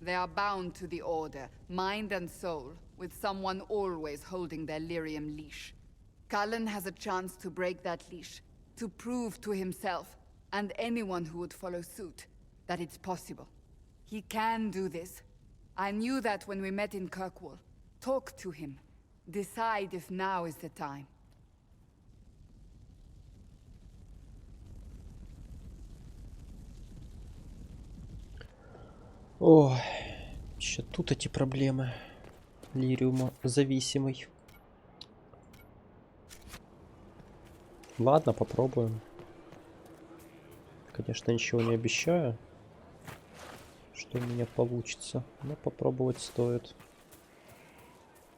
They are bound to the Order, mind and soul, with someone always holding their lyrium leash. Cullen has a chance to break that leash, to prove to himself, and anyone who would follow suit, that it's possible. He can do this. I knew that when we met in Kirkwall. Talk to him. Decide if now is the time. Ой, еще тут эти проблемы. Лириума зависимый. Ладно, попробуем. Конечно, ничего не обещаю, что у меня получится, но попробовать стоит.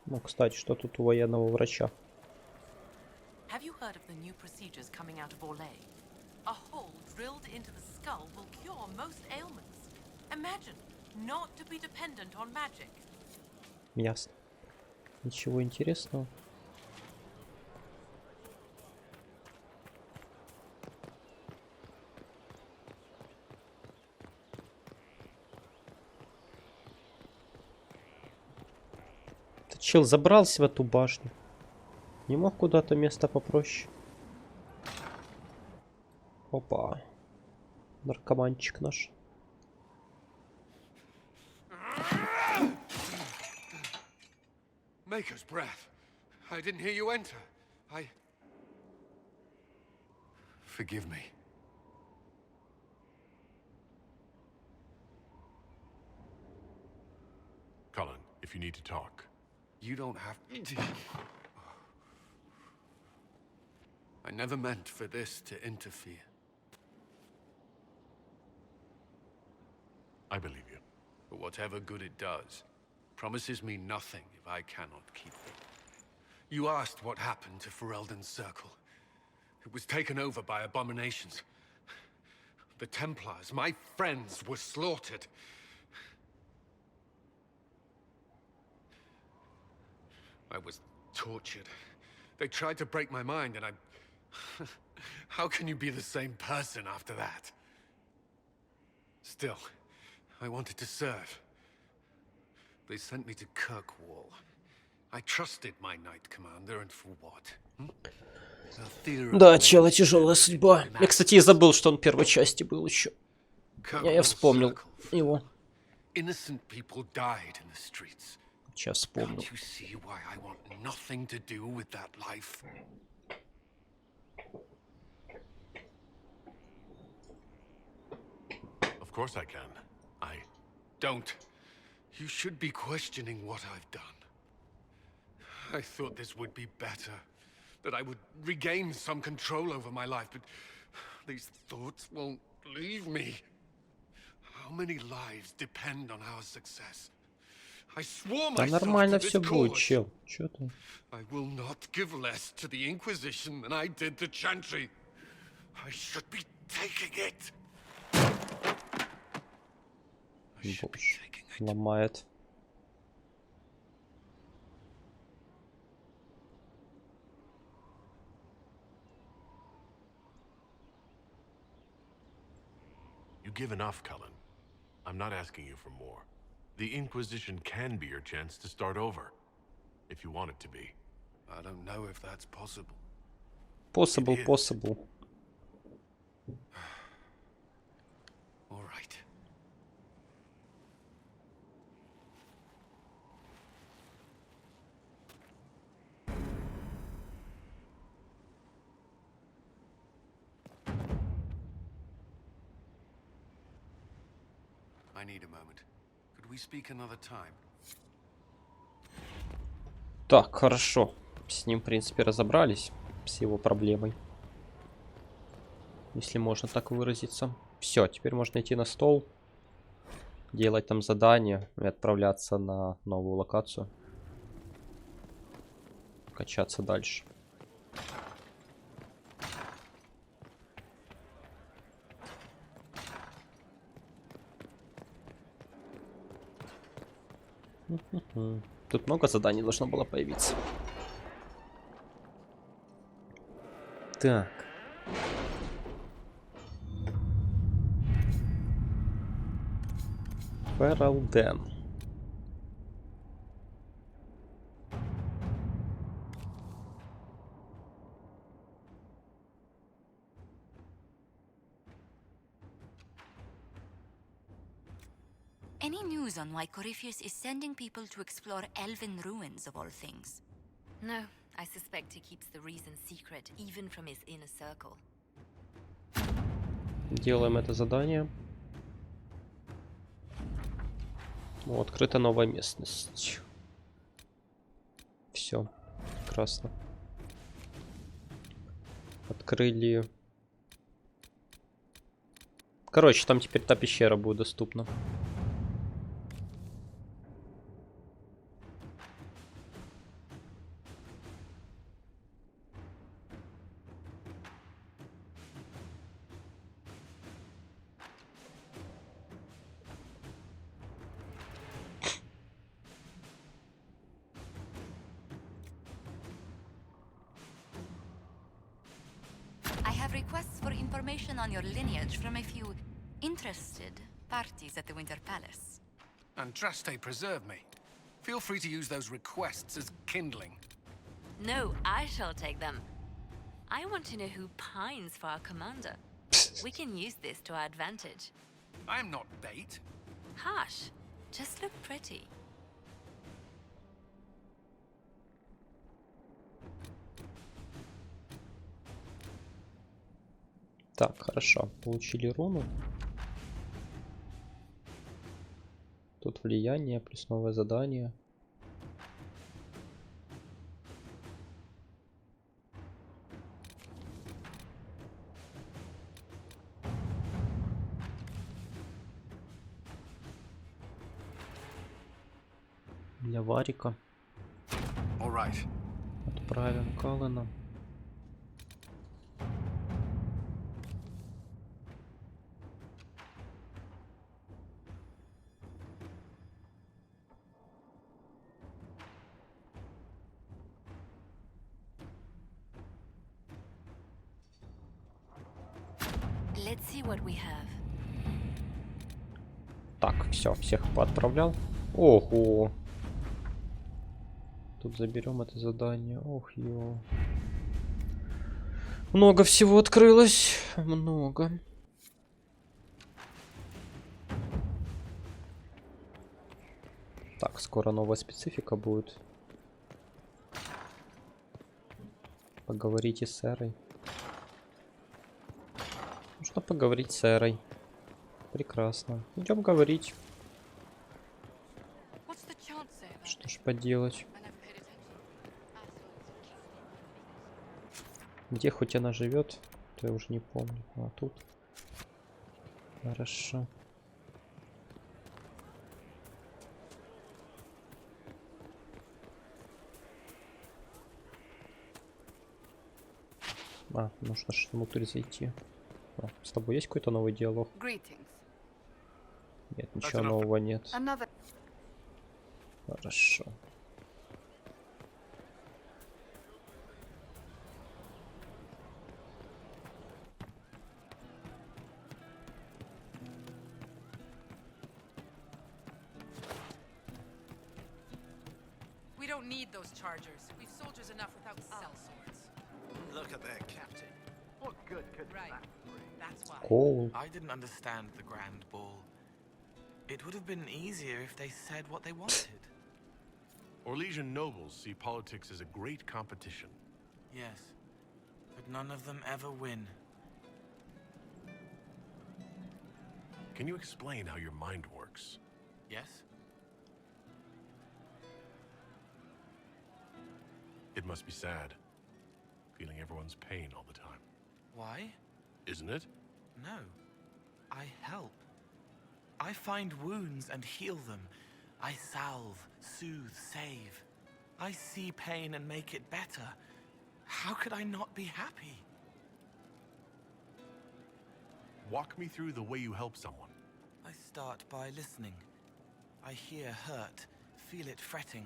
Ну, кстати, что тут у военного врача? Have you heard of the new procedures coming out of Orlais? A hole drilled into the skull will cure most ailments. Imagine not to be dependent on magic. Ясно. Ничего интересного. Этот чел забрался в эту башню. Не мог куда-то место попроще. Опа. Наркоманчик наш. Maker's breath. I didn't hear you enter. Forgive me. Cullen, if you need to talk. You don't have to. I never meant for this to interfere. I believe you. But whatever good it does, promises me nothing if I cannot keep it. You asked what happened to Ferelden's Circle. It was taken over by abominations. The Templars, my friends, were slaughtered. I was tortured. They tried to break my mind, and I... How can you be the same person after that? Still, I wanted to serve. They sent me to Kirkwall. I trusted my Knight Commander, and for what? Да, чела тяжелая судьба. Я, кстати, и забыл, что он в первой части был еще. Я вспомнил его. Innocent people died in the streets. Сейчас вспомнил. Can't you see why I want nothing to do with that life? Of course I can. Don't. You should be questioning what I've done. I thought this would be better. That I would regain some control over my life, but these thoughts won't leave me. How many lives depend on our success? I swore Да myself нормально to this все будет, cause. чел. Чё ты? I will not give less to the Inquisition than I did to Chantry. I should be taking it. Боже, ломает. You give enough, Cullen. I'm not asking you for more. The Inquisition can be your chance to start over. If you want it to be. I don't know if that's possible. Possible. All right. I need a moment. Could we speak another time? Так, хорошо. С ним, в принципе, разобрались. С его проблемой. Если можно так выразиться. Все, теперь можно идти на стол. Делать там задание. И отправляться на новую локацию. Качаться дальше. Тут много заданий должно было появиться. Так. Feral Den. Any news on why Corypheus is sending people to explore elven ruins of all things? No, I suspect he keeps the reason secret, even from his inner circle. Делаем это задание. О, открыта новая местность. Все, прекрасно. Открыли. Короче, там теперь та пещера будет доступна. I have requests for information on your lineage from a few interested parties at the Winter Palace. Andraste, preserve me. Feel free to use those requests as kindling. No, I shall take them. I want to know who pines for our commander. We can use this to our advantage. I'm not bait. Hush. Just look pretty. Так, хорошо. Получили руну. Тут влияние, плюс новое задание. Для Варика. Отправим Каллена. Let's see what we have. Так, все, всех поотправлял. Ого. Тут заберем это задание. Ох, ё. Много всего открылось. Много. Так, скоро новая специфика будет. Поговорите с Эрой. Нужно поговорить с Эрой. Прекрасно. Идем говорить. Что ж поделать? Где хоть она живет, то я уже не помню. А тут. Хорошо. А, нужно же внутрь зайти. С тобой есть какой-то новый диалог? Нет, ничего нового нет. Another. Хорошо. We don't need those chargers. We've soldiers enough without sellswords. Look at their captain. What good could that bring? That's why. Cool. I didn't understand the Grand Ball. It would have been easier if they said what they wanted. Orlesian nobles see politics as a great competition. Yes, but none of them ever win. Can you explain how your mind works? Yes? It must be sad, feeling everyone's pain all the time. Why? Isn't it? No. I help. I find wounds and heal them. I salve, soothe, save. I see pain and make it better. How could I not be happy? Walk me through the way you help someone. I start by listening. I hear hurt, feel it fretting.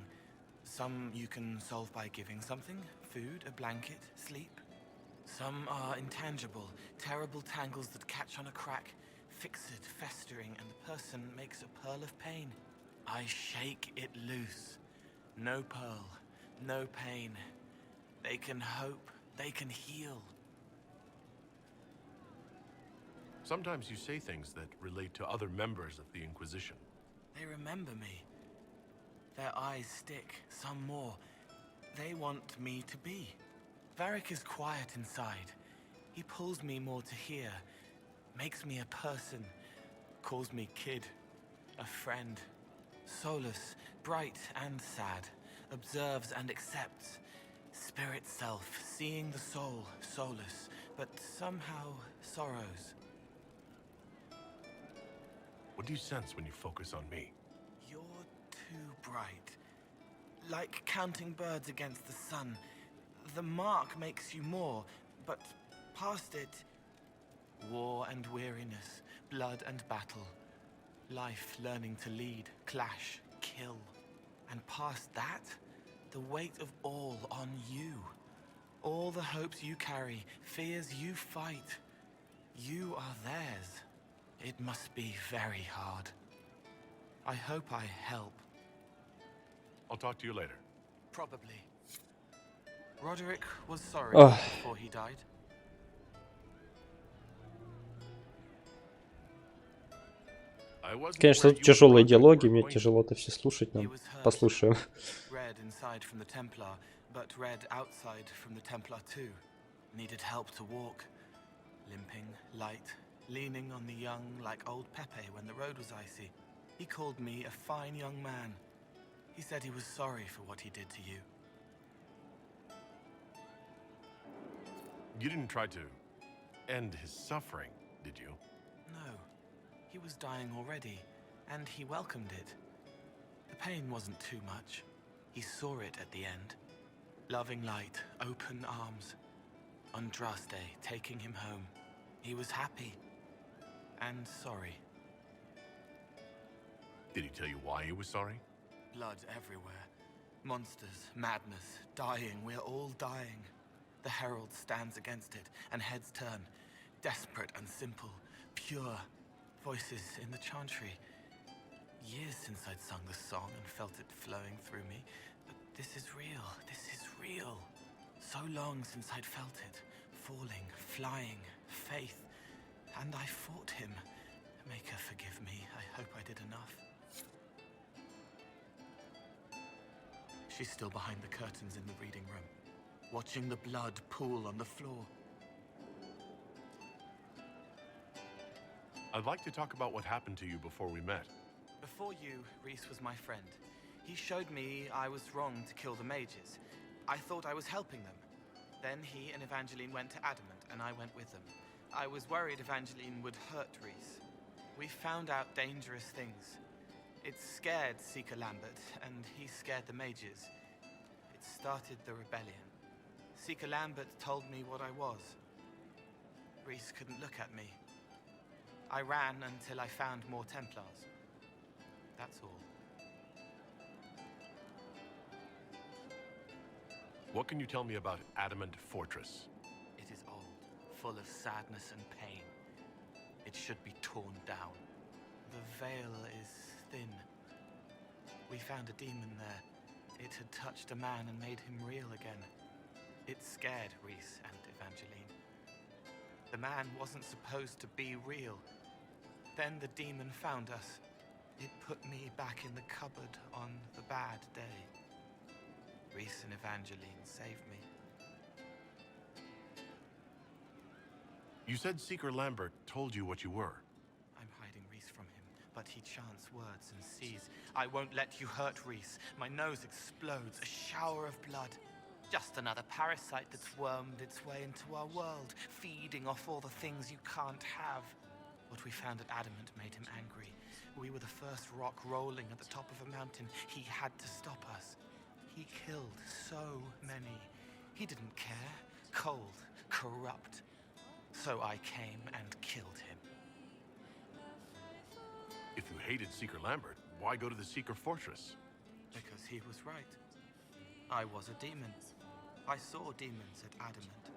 Some you can solve by giving something, food, a blanket, sleep. Some are intangible, terrible tangles that catch on a crack, fixed, festering, and the person makes a pearl of pain. I shake it loose. No pearl, no pain. They can hope, they can heal. Sometimes you say things that relate to other members of the Inquisition. They remember me. Their eyes stick, some more. They want me to be. Varric is quiet inside. He pulls me more to hear, makes me a person, calls me kid, a friend. Solace, bright and sad, observes and accepts. Spirit self, seeing the soul, soulless, but somehow sorrows. What do you sense when you focus on me? You're too bright. Like counting birds against the sun. The mark makes you more, but past it, war and weariness, blood and battle. Life learning to lead, clash, kill. And past that, the weight of all on you. All the hopes you carry, fears you fight. You are theirs. It must be very hard. I hope I help. I'll talk to you later. Probably. Roderick was sorry before he died. Конечно, тут тяжелые диалоги, мне тяжело это все слушать, но послушаем. Red inside from the Templar, but red outside from the Templar too. Needed help to walk. Limping, light, leaning on the young like old Pepe when the road was icy. He called me a fine young man. He said he was sorry for what he did to you. You didn't try to end his suffering, did you? No. He was dying already, and he welcomed it. The pain wasn't too much. He saw it at the end. Loving light, open arms. Andraste taking him home. He was happy. And sorry. Did he tell you why he was sorry? Blood everywhere. Monsters, madness, dying. We're all dying. The Herald stands against it, and heads turn. Desperate and simple. Pure. Voices in the chantry. Years since I'd sung the song and felt it flowing through me. But this is real. This is real. So long since I'd felt it. Falling, flying, faith. And I fought him. Maker, forgive me. I hope I did enough. She's still behind the curtains in the reading room, watching the blood pool on the floor. I'd like to talk about what happened to you before we met. Before you, Rhys was my friend. He showed me I was wrong to kill the mages. I thought I was helping them. Then he and Evangeline went to Adamant, and I went with them. I was worried Evangeline would hurt Rhys. We found out dangerous things. It scared Seeker Lambert, and he scared the mages. It started the rebellion. Seeker Lambert told me what I was. Rhys couldn't look at me. I ran until I found more Templars. that's all. What can you tell me about Adamant Fortress? It is old, full of sadness and pain. It should be torn down. The veil is thin. We found a demon there. It had touched a man and made him real again. It scared Reese and Evangeline. The man wasn't supposed to be real. Then the demon found us. It put me back in the cupboard on the bad day. Reese and Evangeline saved me. You said Seeker Lambert told you what you were. I'm hiding Reese from him, but he chants words and sees. I won't let you hurt Reese. My nose explodes, a shower of blood. Just another parasite that's wormed its way into our world, feeding off all the things you can't have. What we found at Adamant made him angry. We were the first rock rolling at the top of a mountain. He had to stop us. He killed so many. He didn't care. Cold, corrupt. So I came and killed him. If you hated Seeker Lambert, why go to the Seeker Fortress? Because he was right. I was a demon. I saw demons at Adamant.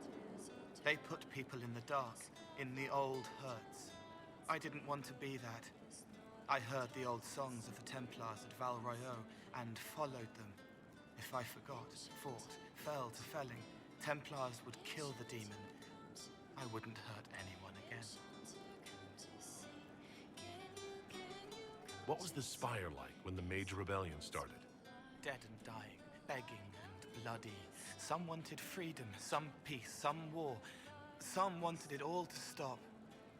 They put people in the dark, in the old hurts. I didn't want to be that. I heard the old songs of the Templars at Val Royeaux and followed them. If I forgot, fought, fell to felling, Templars would kill the demon. I wouldn't hurt anyone again. What was the Spire like when the Mage Rebellion started? Dead and dying, begging and bloody. Some wanted freedom, some peace, some war. Some wanted it all to stop.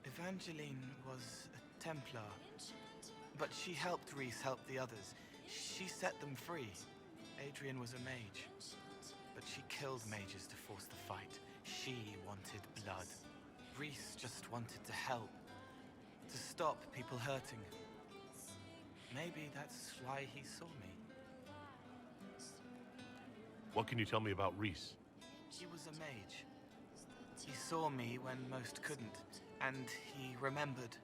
Evangeline was a Templar, but she helped Reese help the others. She set them free. Adrian was a mage, but she killed mages to force the fight. She wanted blood. Reese just wanted to help, to stop people hurting. Maybe that's why he saw me. What can you tell me about Reese? He was a mage. He saw me when most couldn't, and he remembered.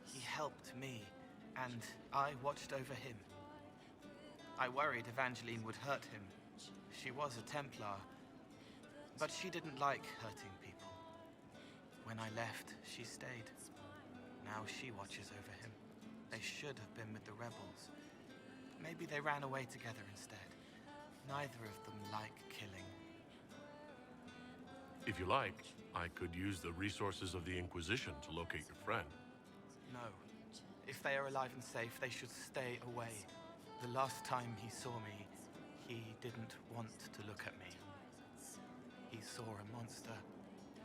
He helped me, and I watched over him. I worried Evangeline would hurt him. She was a Templar, but she didn't like hurting people. When I left, she stayed. Now she watches over him. They should have been with the rebels. Maybe they ran away together instead. Neither of them like killing. If you like, I could use the resources of the Inquisition to locate your friend. No. If they are alive and safe, they should stay away. The last time he saw me, he didn't want to look at me. He saw a monster.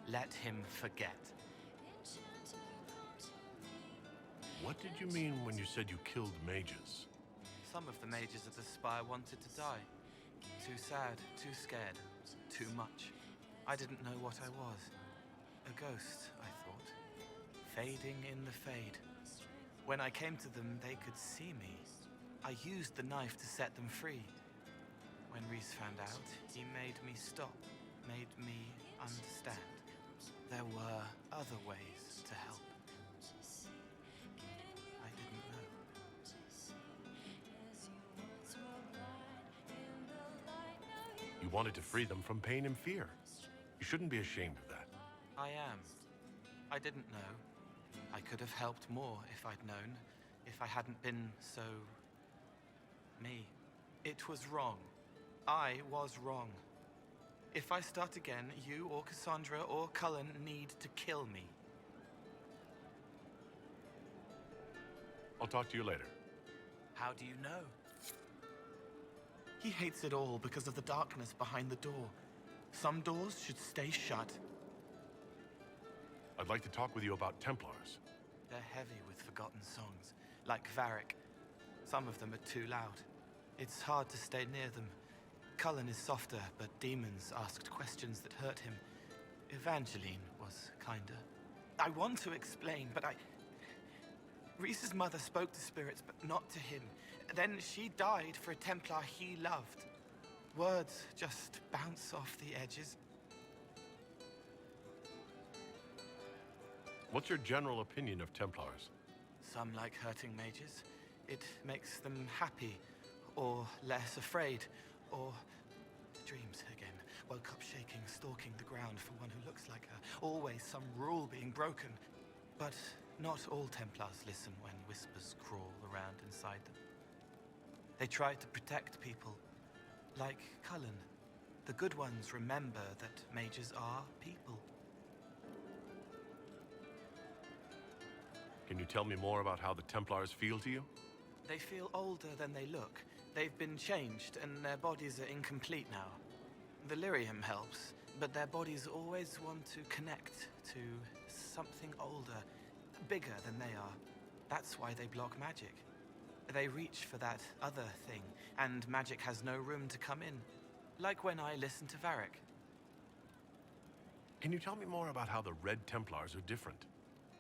Let him forget. What did you mean when you said you killed mages? Some of the mages at the Spire wanted to die. Too sad, too scared, too much. I didn't know what I was. A ghost, I thought. Fading in the fade. When I came to them, they could see me. I used the knife to set them free. When Reese found out, he made me stop, made me understand. There were other ways to help. I didn't know. You wanted to free them from pain and fear. You shouldn't be ashamed of that. I am. I didn't know. I could have helped more if I'd known, if I hadn't been so... me. It was wrong. I was wrong. If I start again, you or Cassandra or Cullen need to kill me. I'll talk to you later. How do you know? He hates it all because of the darkness behind the door. Some doors should stay shut. I'd like to talk with you about Templars. They're heavy with forgotten songs, like Varric. Some of them are too loud. It's hard to stay near them. Cullen is softer, but demons asked questions that hurt him. Evangeline was kinder. I want to explain, but Reese's mother spoke to spirits, but not to him. Then she died for a Templar he loved. Words just bounce off the edges. What's your general opinion of Templars? Some like hurting mages. it makes them happy, or less afraid, or dreams again. Woke up shaking, stalking the ground for one who looks like her. Always some rule being broken. But not all Templars listen when whispers crawl around inside them. They try to protect people, like Cullen. The good ones remember that mages are people. Can you tell me more about how the Templars feel to you? They feel older than they look. They've been changed, and their bodies are incomplete now. The lyrium helps, but their bodies always want to connect to something older, bigger than they are. That's why they block magic. They reach for that other thing, and magic has no room to come in. Like when I listen to Varric. Can you tell me more about how the Red Templars are different?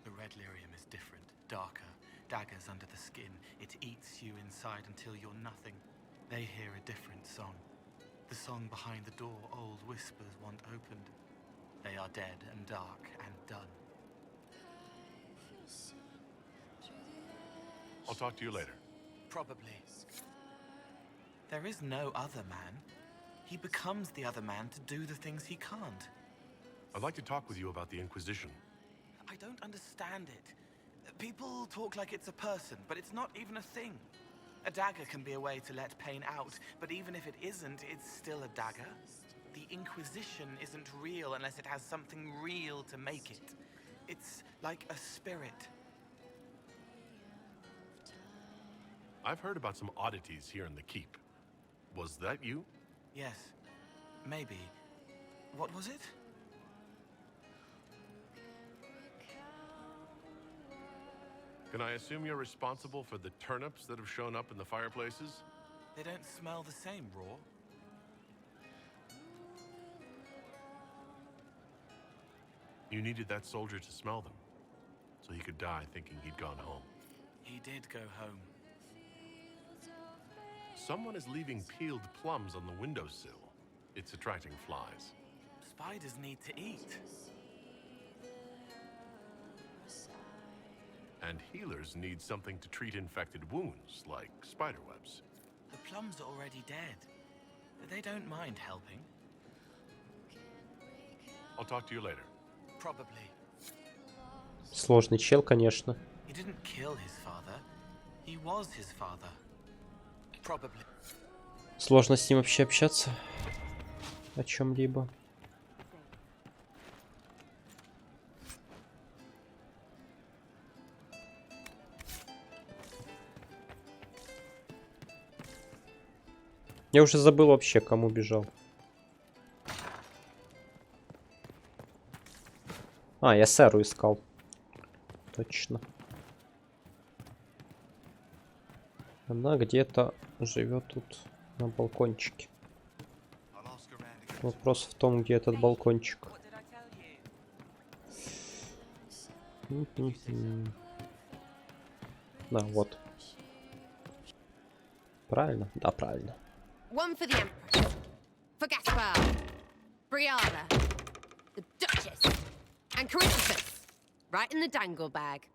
The red lyrium is different, darker. Daggers under the skin. It eats you inside until you're nothing. They hear a different song. The song behind the door old whispers want opened. They are dead and dark and done. I'll talk to you later. Probably. There is no other man. He becomes the other man to do the things he can't. I'd like to talk with you about the Inquisition. I don't understand it. People talk like it's a person, but it's not even a thing. A dagger can be a way to let pain out, but even if it isn't, it's still a dagger. The Inquisition isn't real unless it has something real to make it. It's like a spirit. I've heard about some oddities here in the keep. Was that you? Yes. Maybe. What was it? Can I assume you're responsible for the turnips that have shown up in the fireplaces? They don't smell the same, raw. You needed that soldier to smell them, so he could die thinking he'd gone home. He did go home. Someone is leaving peeled plums on the windowsill. It's attracting flies. Spiders need to eat. And healers need something to treat infected wounds, like spiderwebs. The plums are already dead. They don't mind helping. I'll talk to you later. Probably. Сложный чел, конечно. He didn't kill his father. He was his father. Probably. Сложно с ним вообще общаться о чем-либо. Я уже забыл вообще, кому бежал. А, я Сэру искал. Точно. Она где-то живет тут на балкончике. Вопрос в том, где этот балкончик. Да, вот. Правильно? Да, правильно. One for the Empress, for Gaspar, Briala, the Duchess, and Caritas, right in the dangle bag.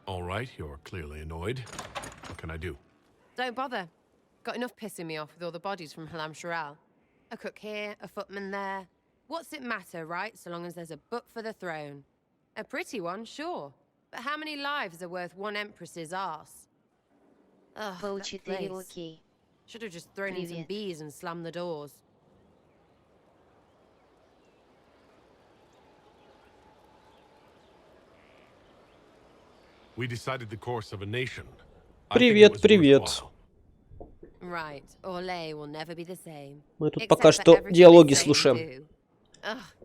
All right, you're clearly annoyed. What can I do? Don't bother. Got enough pissing me off with all the bodies from Halam Shiral. A cook here, a footman there. What's it matter, right? So long as there's a butt for the throne. A pretty one, sure. But how many lives are worth one empress's arse? Ugh, that place. Should have just thrown in some bees and slammed the doors. We decided the course of a nation. Привет, привет. Right, Orlais will never be the same. Мы тут пока что диалоги слушаем.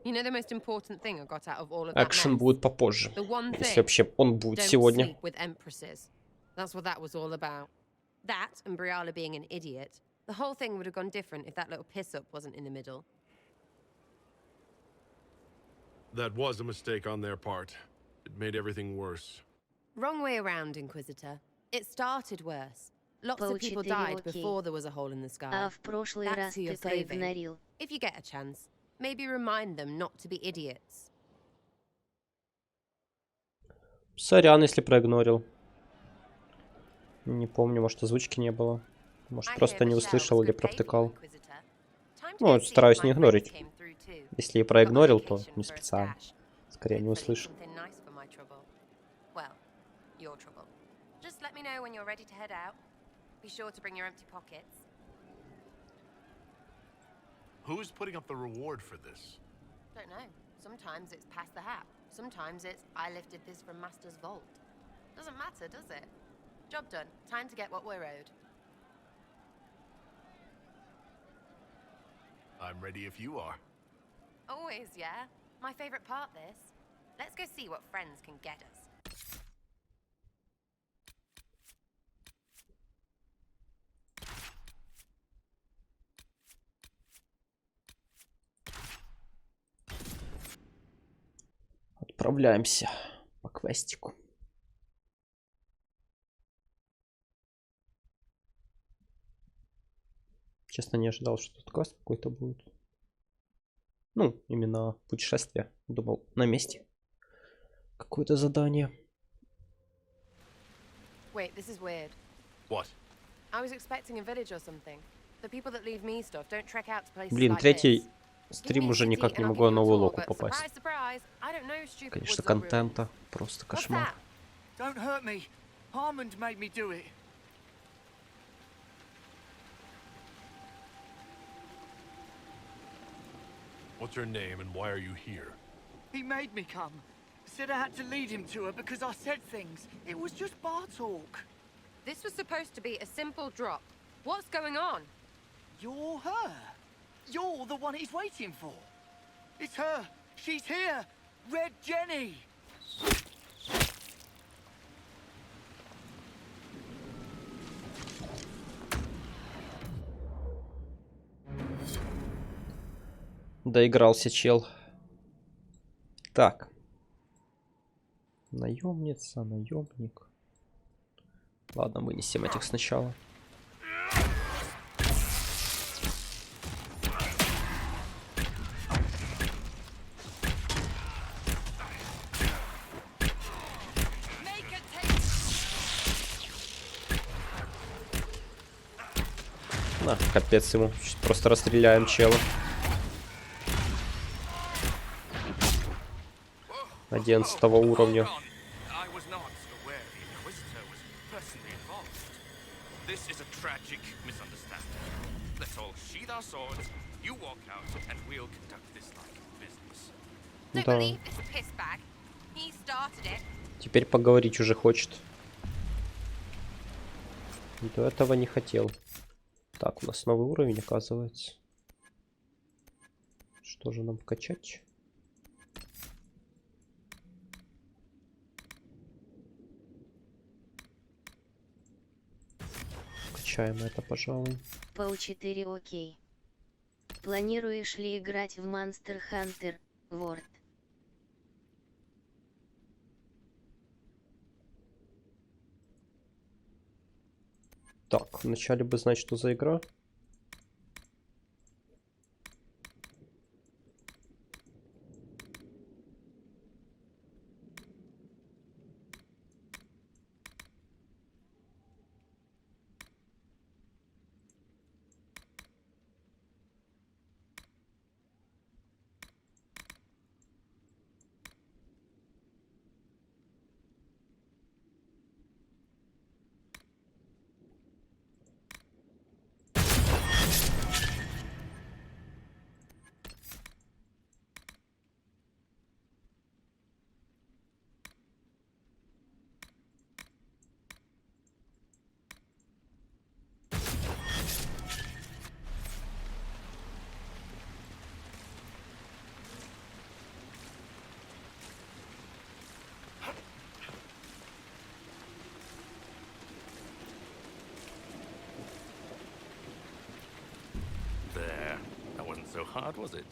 You know the most important thing I got out of all of that Экшен будет попозже. The one Если thing, вообще он будет don't сегодня. sleep with empresses. That's what that was all about. That and Briala being an idiot. The whole thing would have gone different if that little piss-up wasn't in the middle. That was a mistake on their part. It made everything worse. Wrong way around, Inquisitor. It started worse. Lots of people died before there was a hole in the sky. That's who you're saving. If you get a chance, Maybe remind them not to be idiots. Сорян, если проигнорил. Не помню, может, озвучки не было. Может, просто не услышал или провтыкал. Ну, стараюсь не игнорить. Если и проигнорил, то не специально. Скорее, не услышал. Just let me know when you're ready to head out. Be sure to bring your empty pockets. Who's putting up the reward for this? Don't know. Sometimes it's past the hat. Sometimes it's I lifted this from Master's vault. Doesn't matter, does it? Job done. Time to get what we're owed. I'm ready if you are. Always, yeah. My favorite part, this. Let's go see what friends can get us. Отправляемся по квестику. Честно, не ожидал, что тут квест какой-то будет. Ну, именно путешествие. Думал, на месте. Какое-то задание. Wait, this is weird. What? I was expecting a village or something. The people that leave me stuff don't trek out to places Блин, like третий this. стрим уже никак не могу на новую локу попасть. Конечно, контента просто кошмар. Don't hurt me. Harmond made me do it. What's her name and why are you here? He made me come. Said I had to lead him to her because I said things. It was just bar talk. This was supposed to be a simple drop. What's going on? You're her. You're the one he's waiting for. It's her. She's here. Red Jenny. Доигрался чел. Так. Наемница, наемник. Ладно, вынесем этих сначала. На, капец ему. Сейчас просто расстреляем чела. 11 уровня. Да. Теперь поговорить уже хочет. До этого не хотел. Так, у нас новый уровень, оказывается. Что же нам качать? Качаем это, пожалуй. Пол 4 окей. Планируешь ли играть в Monster Hunter World? Так, вначале бы знать, что за игра. So hard, was it?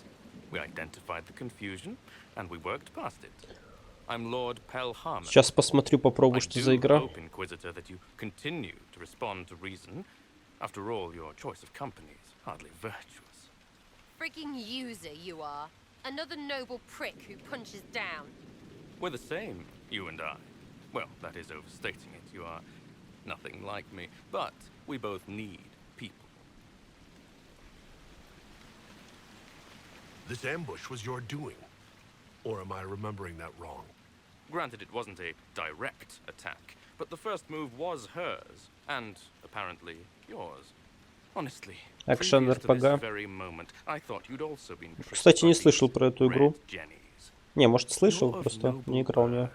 We identified the confusion, and we worked past it. I'm Lord Pelham. Сейчас посмотрю, попробую, что за игра. Inquisitor, that you continue to respond to reason. After all, your choice of company is hardly virtuous. Freaking user, you are. Another noble prick who punches down. We're the same, you and I. Well, that is overstating it. You are nothing like me. But we both need people. This ambush was your doing. Or am I remembering that wrong? Granted, it wasn't a direct attack, but the first move was hers, and apparently yours. Honestly, Экшен previous to this РПГ. very moment, I thought you'd also been tricked Кстати, не by слышал про эту игру. Red Jennies. Не, может, слышал, You're of просто noble не играл в нее.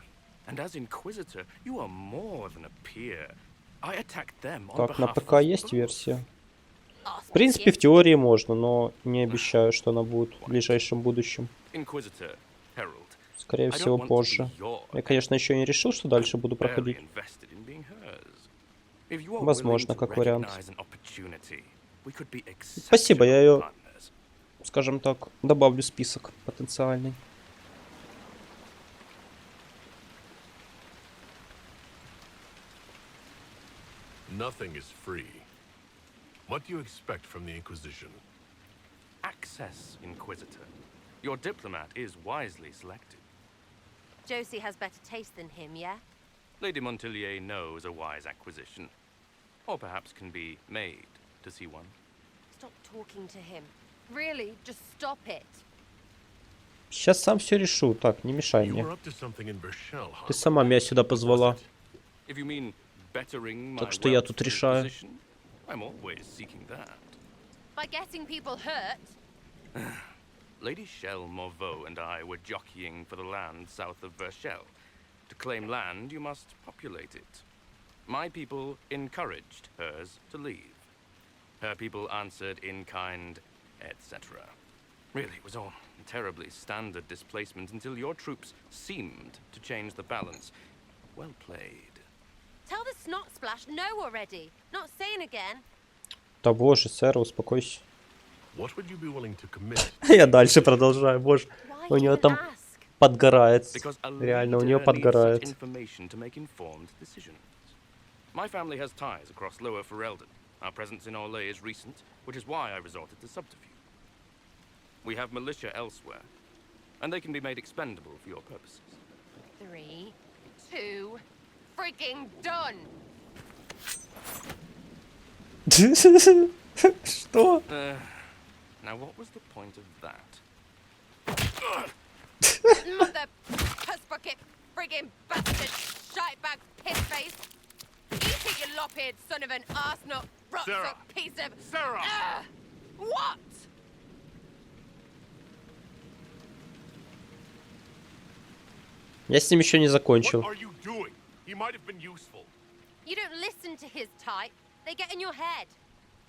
And as Inquisitor, you are more than a peer. I attacked them on Так, на behalf ПК of есть both. версия? В принципе, в теории можно, но не обещаю, что она будет в ближайшем будущем. Inquisitor, Herald. Скорее I don't всего, want to be позже. your Я, конечно, еще не решил, что дальше буду very проходить. invested in being hers. If you are Возможно, willing to как вариант. recognize an opportunity, we could be Спасибо, я exceptional ее, partners. скажем так, добавлю в список потенциальный. Nothing is free. What do you expect from the Inquisition? Access, Inquisitor. Your diplomat is wisely selected. Josie has better taste than him, yeah? Lady Montilier knows a wise acquisition. Or perhaps can be made to see one. Stop talking to him. Really, just stop it. Сейчас сам все решу. Так, не мешай You мне. were up to something in Burchell, huh? Ты сама меня сюда позвала. If you mean bettering my Так что я тут Welsh решаю. position, I'm always seeking that. By getting people hurt. Lady Shell Morveau and I were jockeying for the land south of Burchell. To claim land, you must populate it. My people encouraged hers to leave. Her people answered in kind, etc. Really, it was all terribly standard displacement until your troops seemed to change the balance. Well played. Tell the snot splash no already. Not saying again. Да боже, сэр, успокойся. What would you be willing to commit? Я дальше продолжаю, боже. У нее там подгорает. Because a Реально, у нее leader needs such подгорает. information to make informed decisions. My family has ties across Lower Ferelden. Our presence in Orlais is recent, which is why I resorted to subterfuge. We have militia elsewhere, and they can be made expendable for your purposes. 3, 2, freaking done. Что? Now, what was the point of that? Mother puss bucket, friggin' bastard, shite bag, piss face. Eat it, you lop-eared son of an arse-nut, rot-suck piece of... Sarah! What? Я с ним еще не закончил. What are you doing? He might have been useful. You don't listen to his type. They get in your head.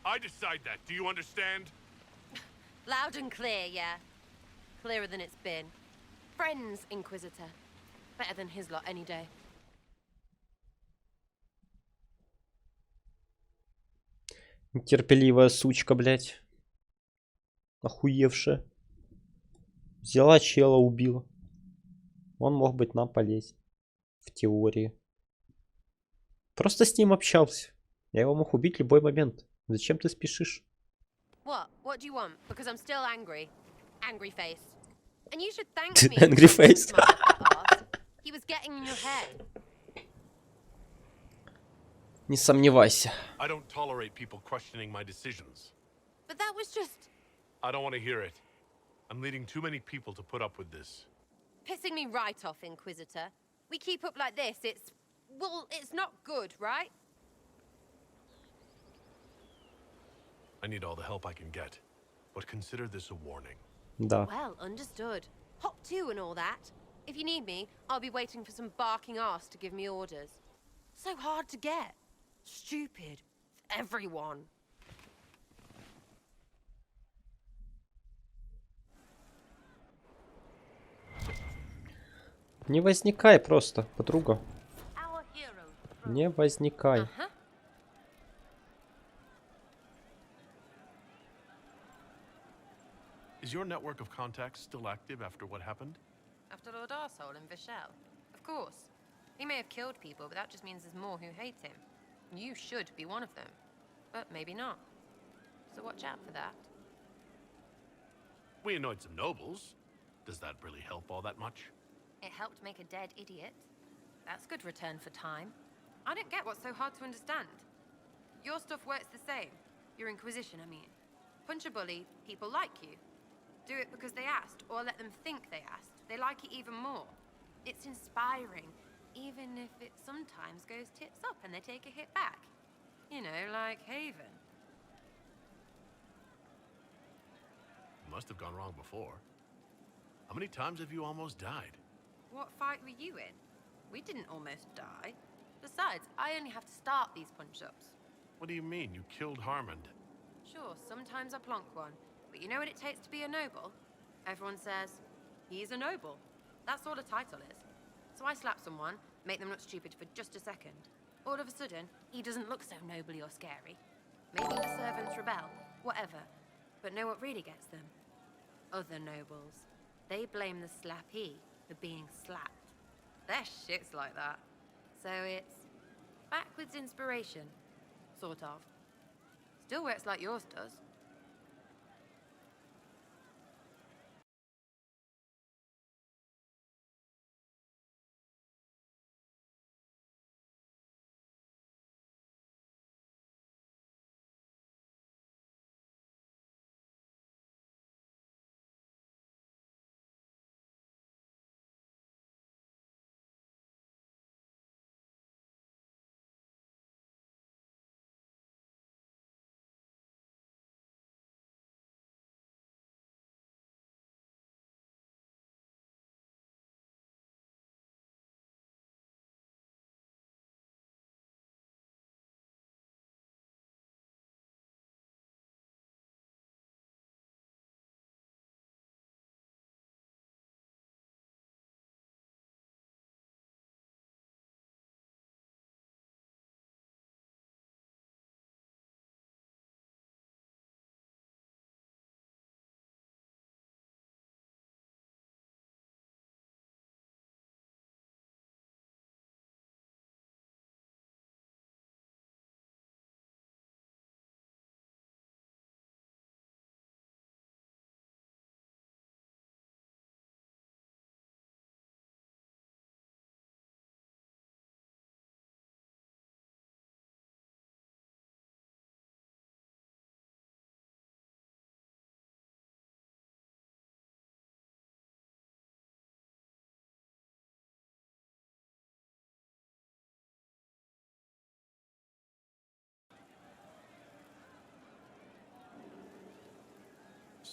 I decide that. Do you understand? Loud and clear, yeah. Clearer than it's been. Friends, Inquisitor. Better than his lot any day. Терпеливая сучка, блядь. Охуевшая. Взяла чела, убила. Он мог быть нам полезен. В теории. Просто с ним общался. Я его мог убить в любой момент. Зачем ты спешишь? What? What do you want? Because I'm still angry. Angry face. And you should thank me. Angry face. He was getting in your head. Не сомневайся. I don't tolerate people questioning my decisions. But that was just I don't want to hear it. I'm leading too many people to put up with this. pissing me right off, Inquisitor. We keep up like this, well, it's not good, right? I need all the help I can get. But consider this a warning. Да. Well, understood. Hop to and all that. If you need me, I'll be waiting for some barking ass to give me orders. So hard to get. Stupid. Everyone. Не возникай просто, подруга. Не возникай. Is your network of contacts still active after what happened? After Lord Arsehole and Vishal? Of course. He may have killed people, but that just means there's more who hate him. You should be one of them. But maybe not. So watch out for that. We annoyed some nobles. Does that really help all that much? It helped make a dead idiot. That's good return for time. I don't get what's so hard to understand. Your stuff works the same. Your Inquisition, I mean. Punch a bully, people like you. Do it because they asked, or let them think they asked. They like it even more. It's inspiring, even if it sometimes goes tits up and they take a hit back. You know, like Haven. Must have gone wrong before. How many times have you almost died? What fight were you in? We didn't almost die. Besides, I only have to start these punch-ups. What do you mean? You killed Harmond. Sure, sometimes I plonk one. But you know what it takes to be a noble? Everyone says, he's a noble. That's all a title is. So I slap someone, make them look stupid for just a second. All of a sudden, he doesn't look so nobly or scary. Maybe the servants rebel, whatever. But know what really gets them? Other nobles. They blame the slappee for being slapped. Their shit's like that. So it's backwards inspiration, sort of. Still works like yours does.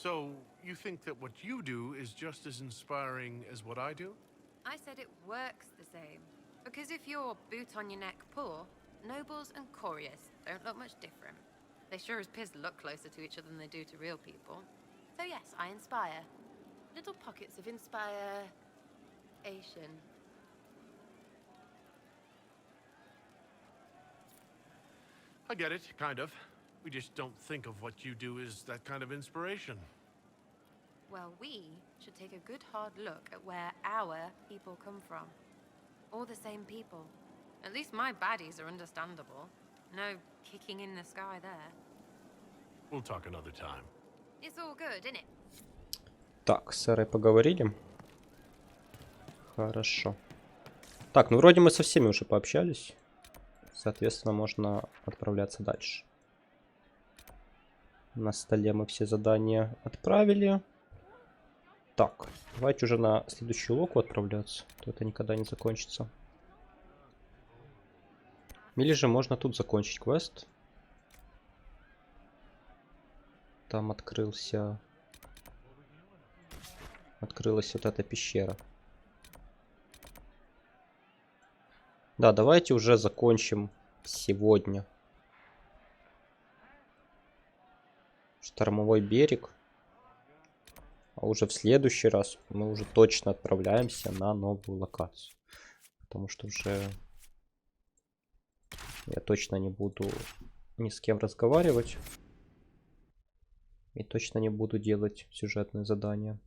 So, you think that what you do is just as inspiring as what I do? I said it works the same. Because if you're boot on your neck poor, nobles and courtiers don't look much different. They sure as piss look closer to each other than they do to real people. So yes, I inspire. Little pockets of inspiration. I get it, kind of. We just don't think of what you do as that kind of inspiration. Well, we should take a good hard look at where our people come from. All the same people. At least my baddies are understandable. No kicking in the sky there. We'll talk another time. It's all good, isn't it? Так, с Эрой поговорили. Хорошо. Так, ну вроде мы со всеми уже пообщались. Соответственно, можно отправляться дальше. На столе мы все задания отправили. Так, давайте уже на следующую локу отправляться. То это никогда не закончится. Или же можно тут закончить квест. Там открылась вот эта пещера. Да, давайте уже закончим сегодня. Штормовой берег. А уже в следующий раз мы уже точно отправляемся на новую локацию. Потому что уже я точно не буду ни с кем разговаривать. И точно не буду делать сюжетные задания.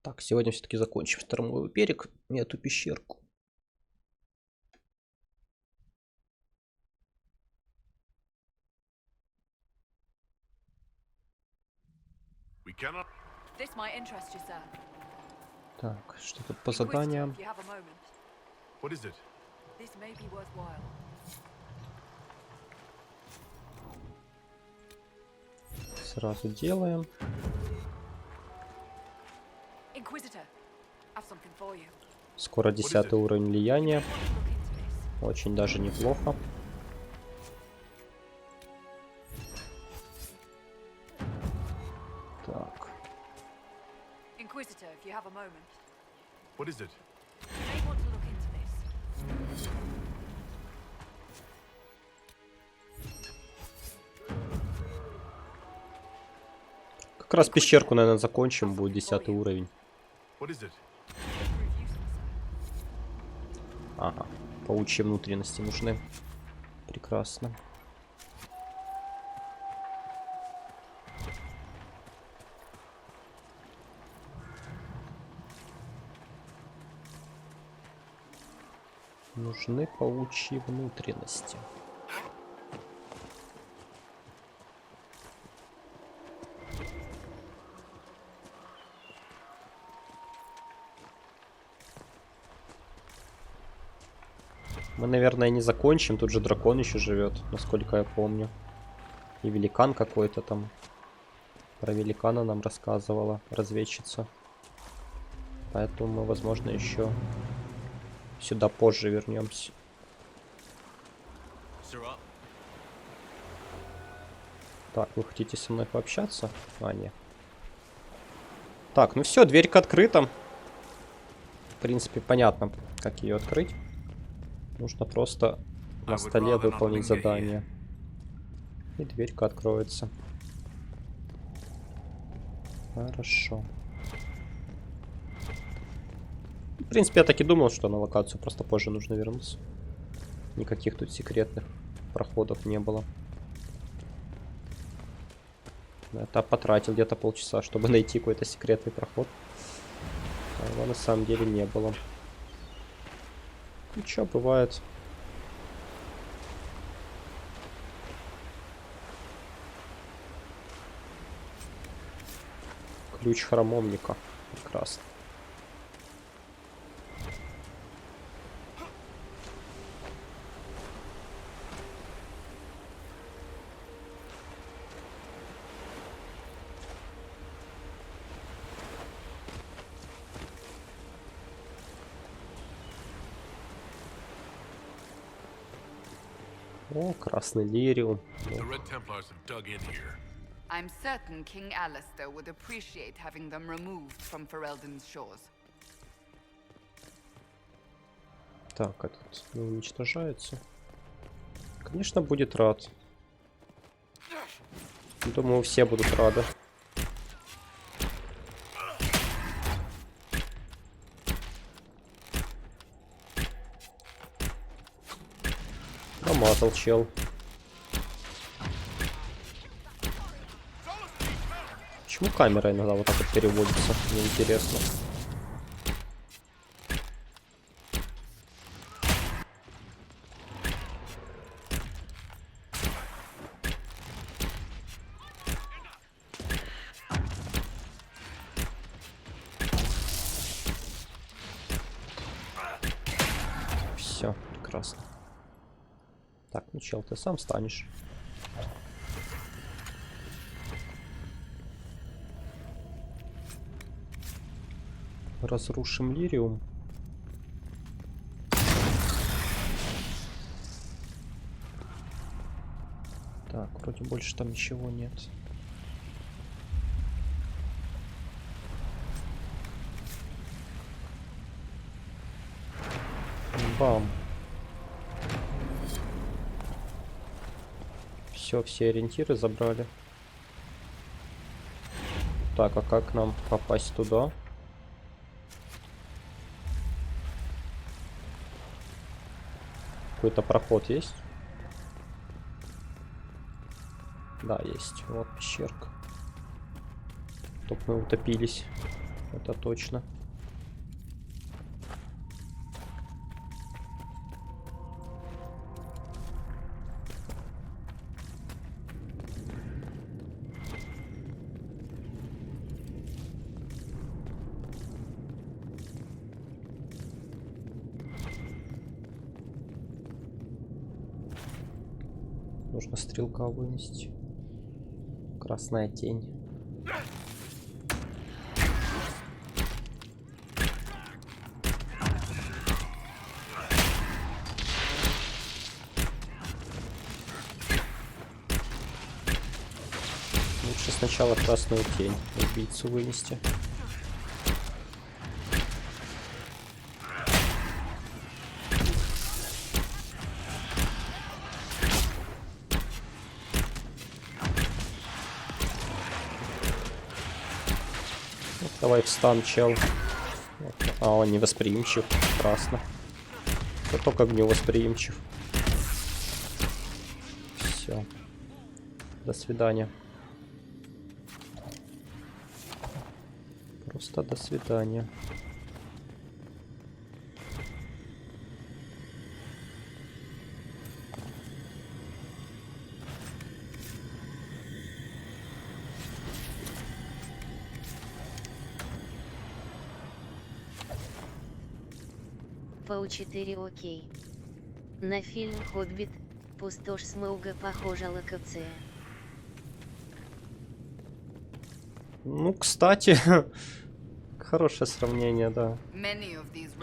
Так, сегодня все-таки закончим штормовой берег и эту пещерку. We cannot. This might interest you, sir. Так, что тут по заданиям? If you have a moment, What is it? this may be worthwhile. Сразу делаем. Inquisitor, I've something for you. Скоро 10 уровень влияния. Очень даже неплохо. Так. Inquisitor, if you have a moment, What is it? you may want to look into this. Как раз пещерку, наверное, закончим, будет 10 уровень. What is it? Ага, паучьи внутренности нужны. Прекрасно. Нужны паучьи внутренности. Мы, наверное, не закончим. Тут же дракон еще живет, насколько я помню. И великан какой-то там. Про великана нам рассказывала разведчица. Поэтому мы, возможно, еще сюда позже вернемся. Так, вы хотите со мной пообщаться? А, нет. Так, ну все, дверька открыта. В принципе, понятно, как ее открыть. Нужно просто на столе выполнить задание. И дверька откроется. Хорошо. В принципе, я так и думал, что на локацию просто позже нужно вернуться. Никаких тут секретных проходов не было. Это потратил где-то полчаса, чтобы найти какой-то секретный проход. А его на самом деле не было. Ничего, бывает. Ключ храмовника. Прекрасно. О, красный лириум. I'm certain King Alistair would appreciate having them removed from Ferelden's shores. Так, этот не уничтожается. Конечно, будет рад. Думаю, все будут рады. Намазал чел. Почему камера иногда вот так вот переводится? Мне интересно. Все, прекрасно. Так, ну чел, ты сам станешь. Разрушим лириум. Так, вроде больше там ничего нет. Бам. Все ориентиры забрали. Так, а как нам попасть туда? Какой-то проход есть? Да, есть. Вот пещерка. Только мы утопились. Это точно. Нужно стрелка вынести. Красная тень. Лучше сначала красную тень, убийцу вынести. Давай встан, чел. А, он не восприимчив. Прекрасно. Кто к огню восприимчив. Все. До свидания. Просто до свидания. По 4 окей. На фильм «Хоббит» пустошь Смауга похожа локация. Ну, кстати, хорошее сравнение, да.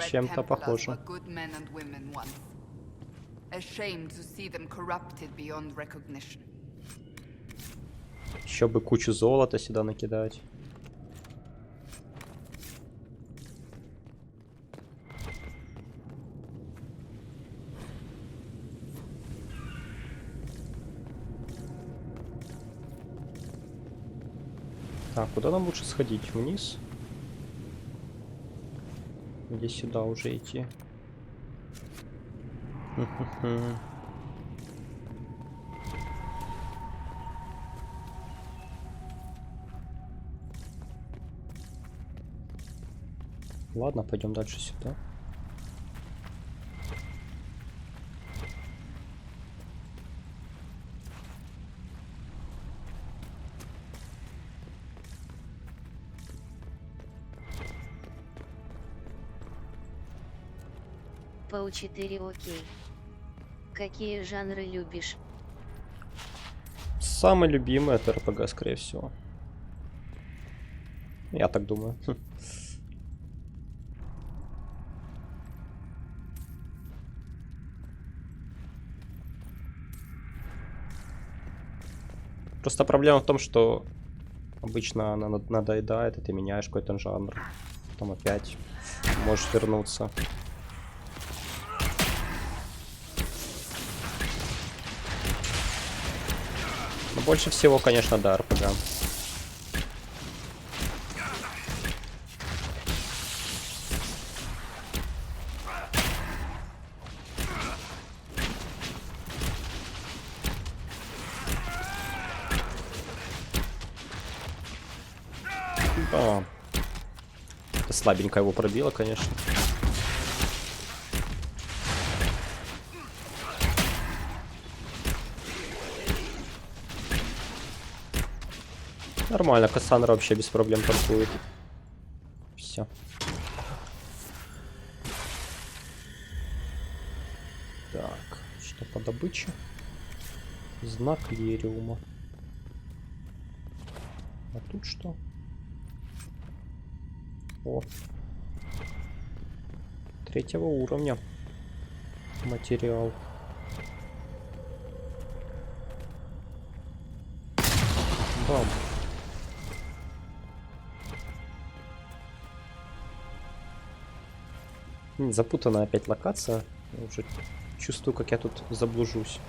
Чем-то похоже. Еще бы кучу золота сюда накидать. Так, куда нам лучше сходить? Вниз? Где сюда уже идти? Ладно, пойдем дальше сюда. По 4 окей. Какие жанры любишь? Самый любимый это РПГ, скорее всего. Я так думаю. Просто проблема в том, что обычно она надоедает, и ты меняешь какой-то жанр. Потом опять можешь вернуться. Но больше всего, конечно, да, РПГ. Да. Слабенько его пробило, конечно. Нормально, Кассандра вообще без проблем танкует. Все. Так, что по добыче? Знак Лириума. А тут что? О. 3-го уровня. Материал. Бам. Запутанная опять локация. Я уже чувствую, как я тут заблужусь.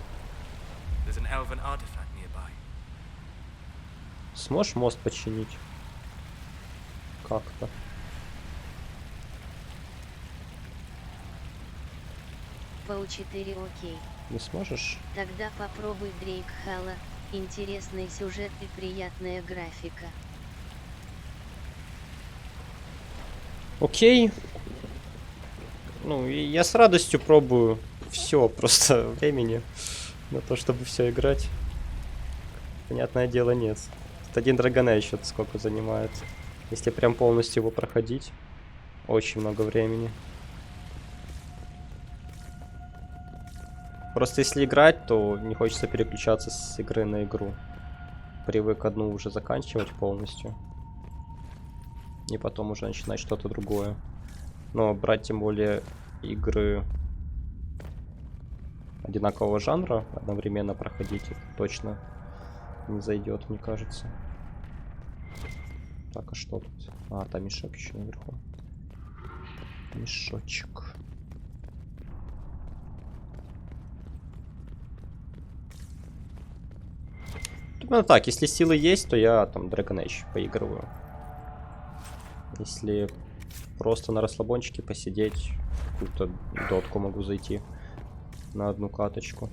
Сможешь мост починить? Как-то. По 4 окей. Не сможешь? Тогда попробуй Дрейк Халла. Интересный сюжет и приятная графика. Окей. Ну, и я с радостью пробую все, просто времени на то, чтобы все играть. Понятное дело, нет. Тут один Dragon Age еще сколько занимает. Если прям полностью его проходить, очень много времени. Просто если играть, то не хочется переключаться с игры на игру. Привык одну уже заканчивать полностью. И потом уже начинать что-то другое. Но брать тем более игры одинакового жанра, одновременно проходить, это точно не зайдет, мне кажется. Так, а что тут? А, там мешок еще наверху. Мешочек. Именно так, если силы есть, то я там Dragon Age поигрываю. Если просто на расслабончике посидеть, какую-то дотку могу зайти на одну каточку.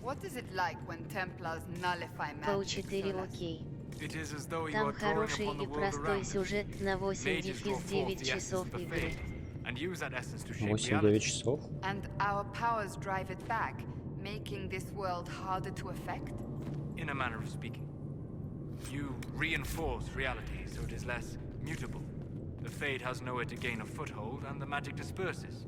What is it like when Templars nullify Пол magic? 4 окей. It is as though you Там are drawing хороший upon the и world простой around us. сюжет на Mages draw forth 8-9 the essence часов of the игры. fade, and use that essence to shape 8-9 reality. часов. And our powers drive it back, making this world harder to affect? In a manner of speaking. You reinforce reality so it is less mutable. The fade has nowhere to gain a foothold, and the magic disperses.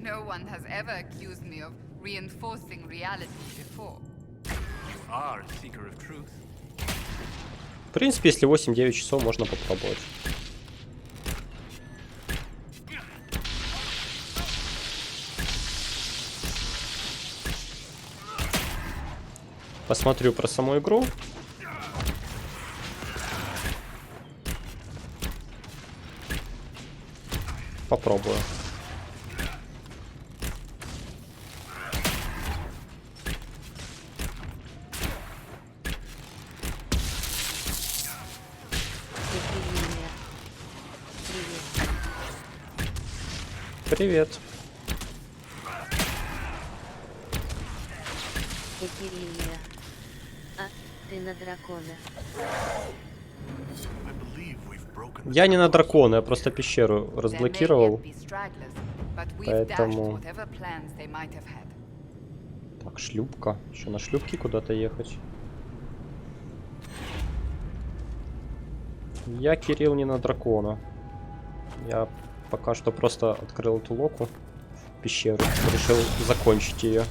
No one has ever accused me of reinforcing reality before. You are a seeker of truth. В принципе, если 8-9 часов, можно попробовать. Посмотрю про саму игру. Попробую. Привет. Экирилья. А, ты на дракона. Я не на дракона, я просто пещеру разблокировал. Поэтому... Так, шлюпка. Еще на шлюпке куда-то ехать. Я, Кирилл, не на дракона. Я пока что просто открыл эту локу, пещеру, решил закончить ее.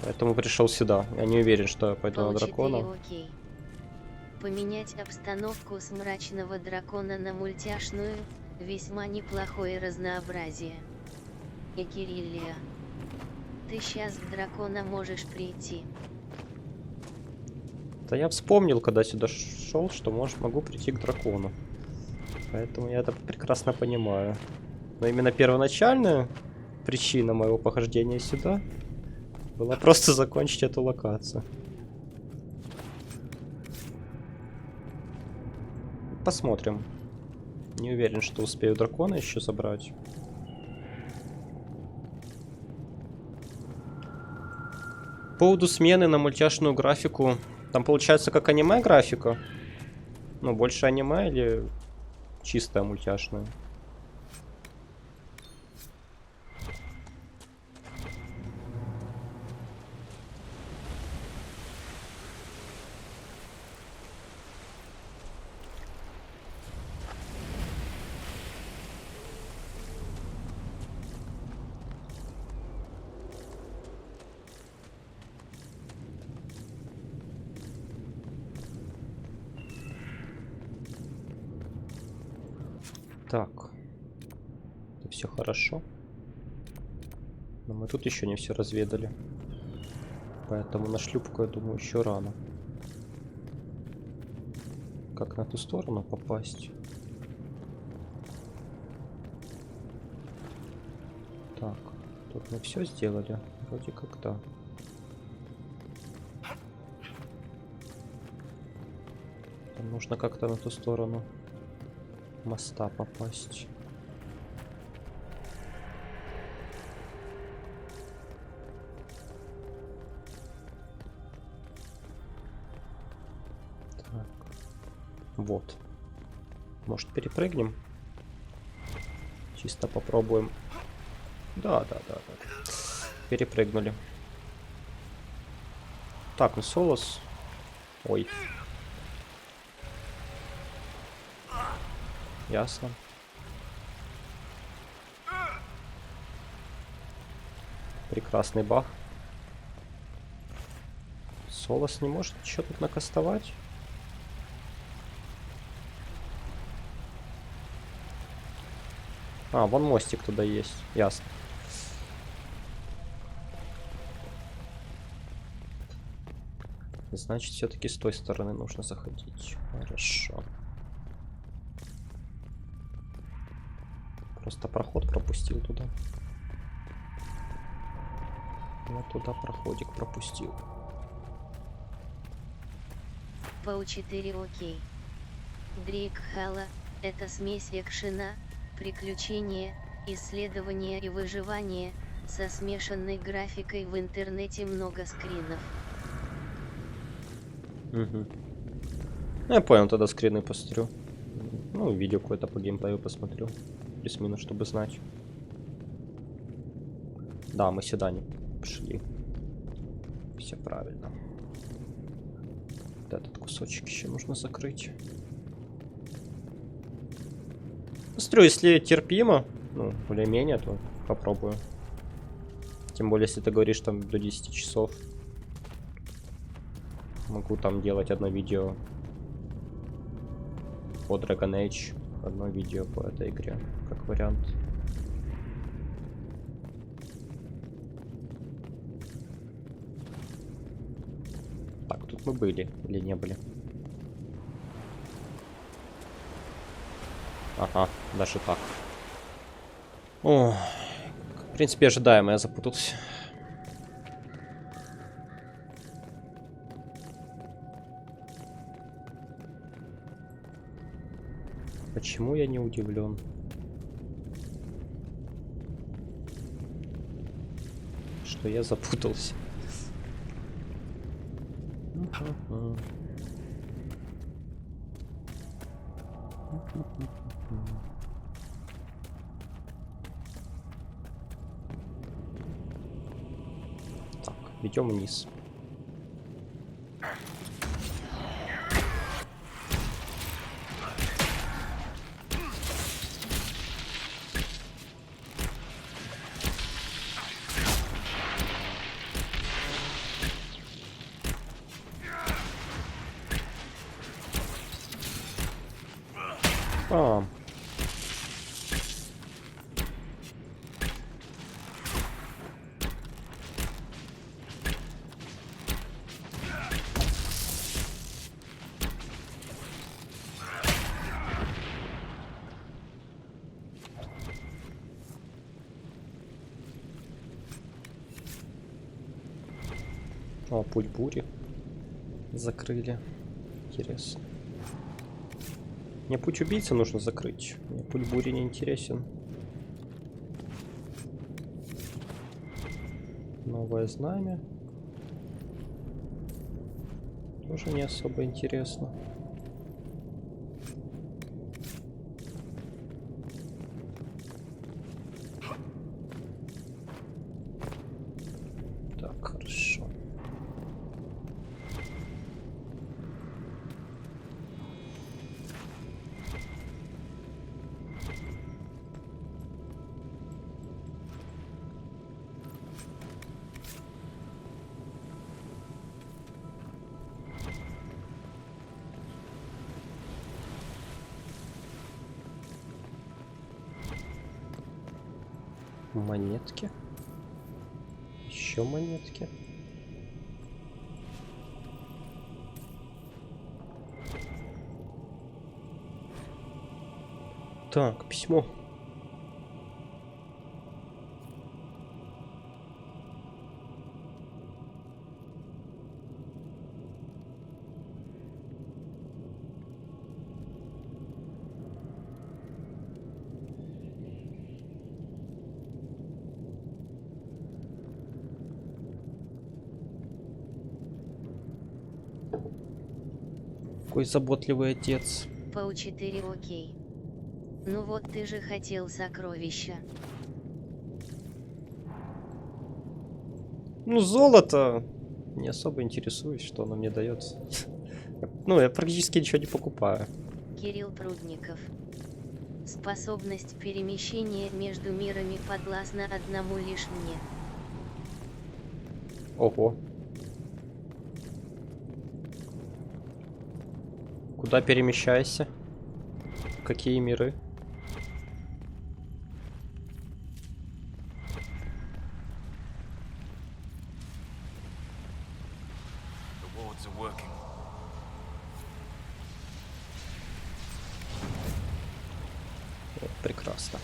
Поэтому пришел сюда. Я не уверен, что я пойду на дракона. Окей. Поменять обстановку с мрачного дракона на мультяшную — весьма неплохое разнообразие. Экирилья. Ты сейчас в дракона можешь прийти. Да я вспомнил, когда сюда шел, что могу прийти к дракону. Поэтому я это прекрасно понимаю. Но именно первоначальная причина моего похождения сюда была просто закончить эту локацию. Посмотрим. Не уверен, что успею дракона еще забрать. По поводу смены на мультяшную графику. Там получается как аниме графика? Ну, больше аниме или чистая мультяшная? Так, это все хорошо. Но мы тут еще не все разведали. Поэтому на шлюпку, я думаю, еще рано. Как на ту сторону попасть? Так, тут мы все сделали. Вроде как да. Там нужно как-то на ту сторону моста попасть. Так. Вот. Может, перепрыгнем? Чисто попробуем. Да. Перепрыгнули. Так, ну Солос. Ой. Ясно. Прекрасный баг. Солос не может ничего тут накастовать. А, вон мостик туда есть. Ясно. Значит, все-таки с той стороны нужно заходить. Хорошо. Просто проход пропустил туда. Я туда проходик пропустил. Пау 4 окей. Дрейк Хала – это смесь экшена, приключения, исследования и выживания, со смешанной графикой. В интернете много скринов. Угу. Ну, я понял, тогда скрины посмотрю. Ну, видео какое-то по геймплею посмотрю. Плюс-минус, чтобы знать. Да, мы сюда не пошли. Все правильно. Вот этот кусочек еще нужно закрыть. Посмотрю, если терпимо, ну, более-менее, то попробую. Тем более, если ты говоришь там до 10 часов. Могу там делать одно видео по Dragon Age, одно видео по этой игре, как вариант. Так, тут мы были или не были? Ага, даже так. О, в принципе, ожидаемо, я запутался. Почему я не удивлен? Что я запутался. Так, идем вниз. А. О, путь бури закрыли. Интересно. Мне путь убийцы нужно закрыть. Мне путь бури не интересен. Новое знамя. Тоже не особо интересно. Так, хорошо. Монетки. Еще монетки. Так, письмо. Какой заботливый отец. Пау 4 окей. Ну вот ты же хотел сокровища. Ну, золото. Не особо интересуюсь, что оно мне дает. Ну, я практически ничего не покупаю. Кирилл Прудников. Способность перемещения между мирами подвластна одному лишь мне. Ого. Куда перемещайся? Какие миры? Прекрасно.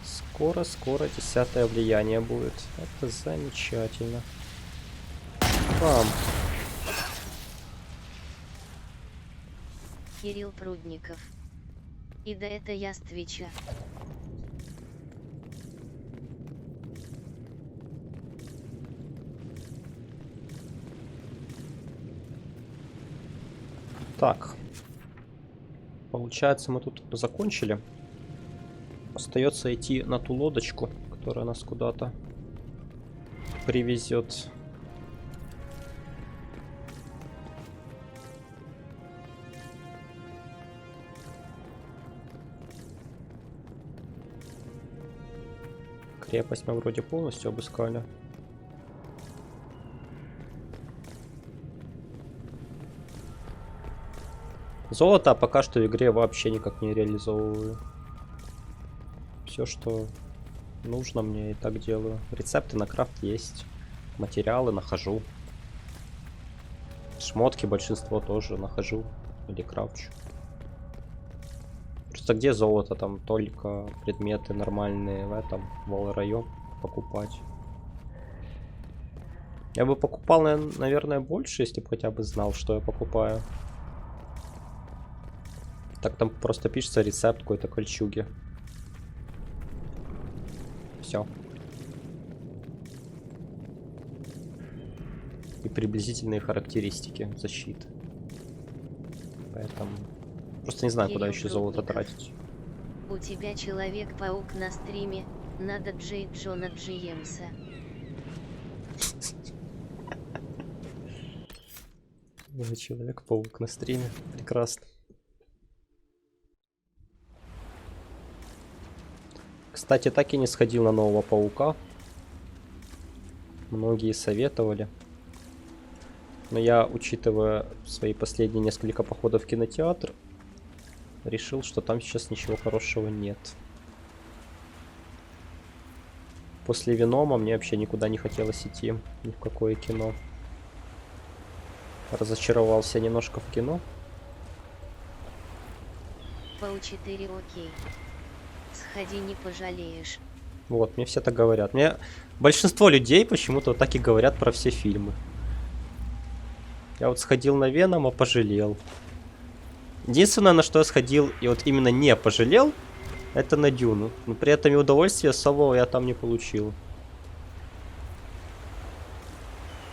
Скоро 10-е влияние будет. Это замечательно. Бам. Кирилл Прудников. И да, это я с Твича. Так. Получается, мы тут закончили. Остается идти на ту лодочку, которая нас куда-то привезет. Крепость мы вроде полностью обыскали. Золото пока что в игре вообще никак не реализовываю. Все, что нужно, мне и так делаю. Рецепты на крафт есть. Материалы нахожу. Шмотки большинство тоже нахожу. Или крафчу. Просто где золото? Там только предметы нормальные в этом, в район покупать. Я бы покупал, наверное, больше, если бы хотя бы знал, что я покупаю. Так там просто пишется рецепт какой-то кольчуги. Все. И приблизительные характеристики защиты. Поэтому просто не знаю, куда еще золото тратить. У тебя Человек-паук на стриме, надо Джей Джона Джиемса. Человек-паук на стриме. Прекрасно. Кстати, так и не сходил на нового паука. Многие советовали. Но я, учитывая свои последние несколько походов в кинотеатр, решил, что там сейчас ничего хорошего нет. После Венома мне вообще никуда не хотелось идти. Ни в какое кино. Разочаровался немножко в кино. Пау 4 окей. Сходи, не пожалеешь. Вот, мне все так говорят. Мне большинство людей почему-то вот так и говорят про все фильмы. Я вот сходил на Венома, пожалел. Единственное, на что я сходил и вот именно не пожалел, это на Дюну. Но при этом и удовольствия особого я там не получил.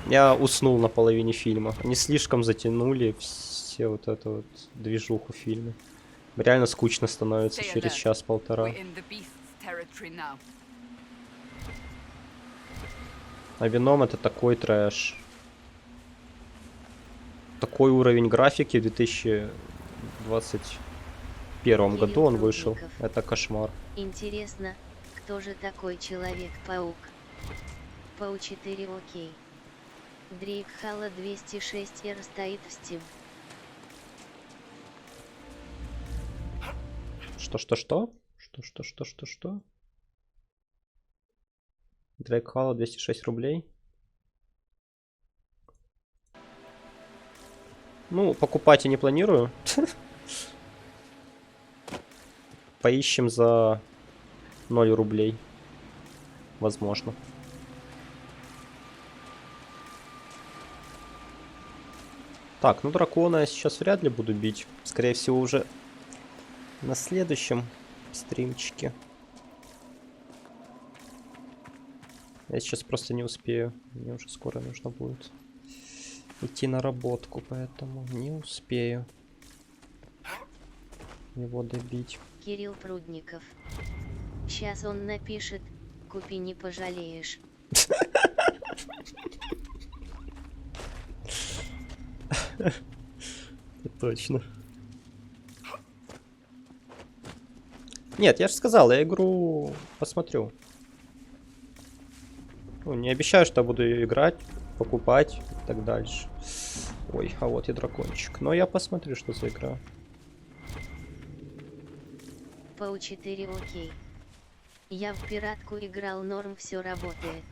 Я уснул на половине фильма. Они слишком затянули все вот эту вот движуху в фильме. Реально скучно становится через час-полтора. А Веном это такой трэш. Такой уровень графики в 2021 году он вышел. Это кошмар. Интересно, кто же такой Человек-паук? Пау 4 окей. Дрейк Хала 206R стоит в Steam. Что? Дрейк Хала 206 рублей. Ну, покупать я не планирую. Поищем за 0 рублей. Возможно. Так, ну дракона я сейчас вряд ли буду бить. Скорее всего, уже на следующем стримчике. Я сейчас просто не успею. Мне уже скоро нужно будет идти на работку, поэтому не успею его добить. Кирилл Прудников. Сейчас он напишет, купи, не пожалеешь. Точно. Нет, я же сказал, я игру посмотрю. Ну, не обещаю, что буду ее играть, покупать и так дальше. Ой, а вот и дракончик. Но я посмотрю, что за игра. По 4 окей. Я в пиратку играл, норм, все работает.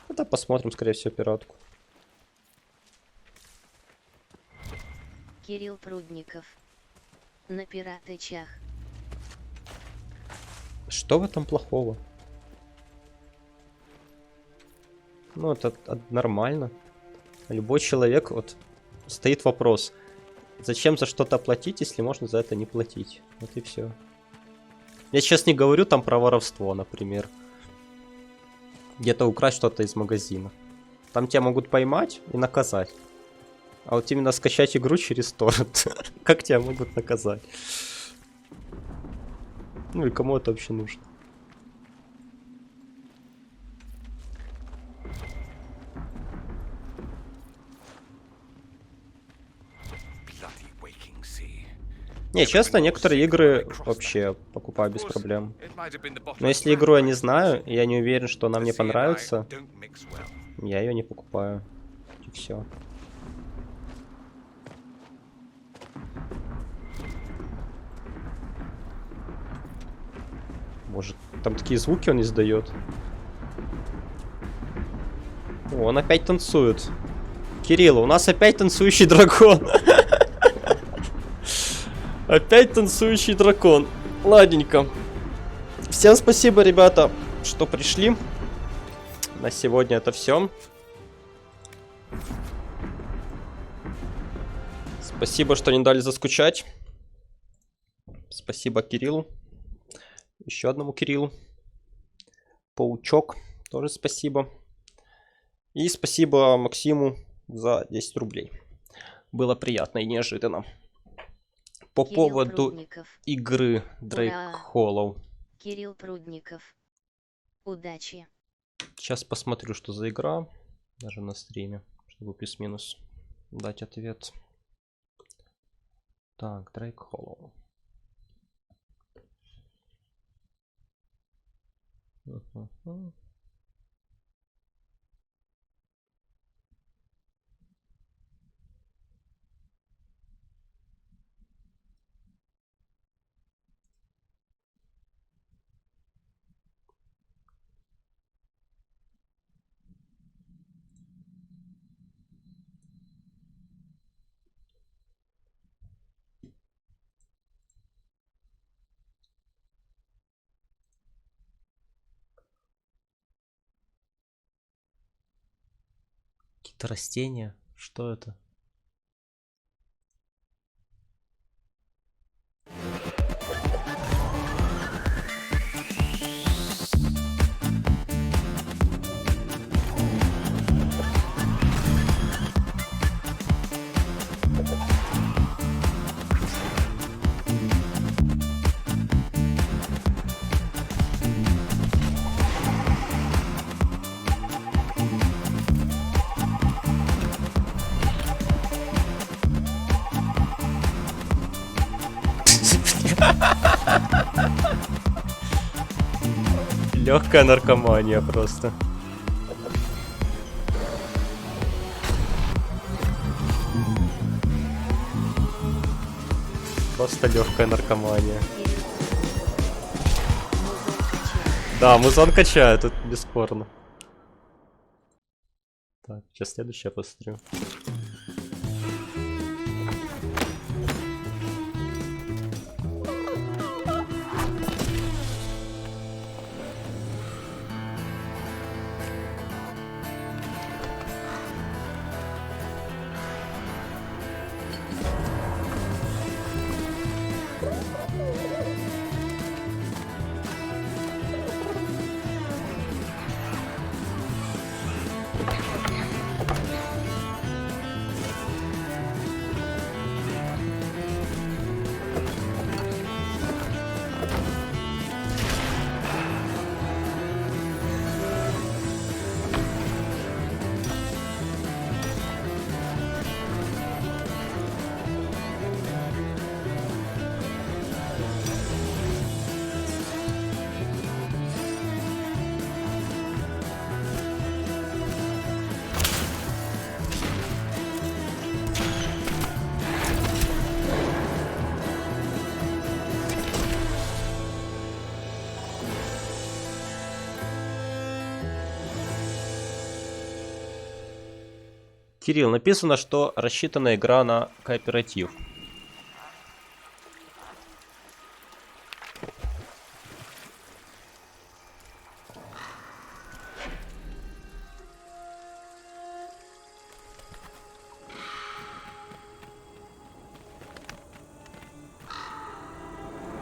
Это посмотрим, скорее всего, пиратку. Кирилл Прудников. На пиратычах. Что в этом плохого? Ну, это нормально. Любой человек, вот, стоит вопрос. Зачем за что-то платить, если можно за это не платить? Вот и все. Я сейчас не говорю там про воровство, например. Где-то украсть что-то из магазина. Там тебя могут поймать и наказать. А вот именно скачать игру через торрент. Как тебя могут наказать? Ну и кому это вообще нужно? Не, честно, некоторые игры вообще покупаю без проблем. Но если игру я не знаю, и я не уверен, что она мне понравится, я ее не покупаю. И все. Боже, там такие звуки он издает. О, он опять танцует. Кирилл, у нас опять танцующий дракон. Опять танцующий дракон. Ладненько. Всем спасибо, ребята, что пришли. На сегодня это все. Спасибо, что не дали заскучать. Спасибо Кириллу. Еще одному Кириллу. Паучок. Тоже спасибо. И спасибо Максиму за 10 рублей. Было приятно и неожиданно. По Кирилл поводу Прудников. игры Дрейк Холлоу. Кирилл Прудников. Удачи. Сейчас посмотрю, что за игра. Даже на стриме, чтобы плюс-минус дать ответ. Так, Дрейк Холлоу. Какие-то растения. Что это? Легкая наркомания просто. Просто легкая наркомания. Да, музон качает, это бесспорно. Так, сейчас следующее посмотрю. Кирилл, написано, что рассчитана игра на кооператив.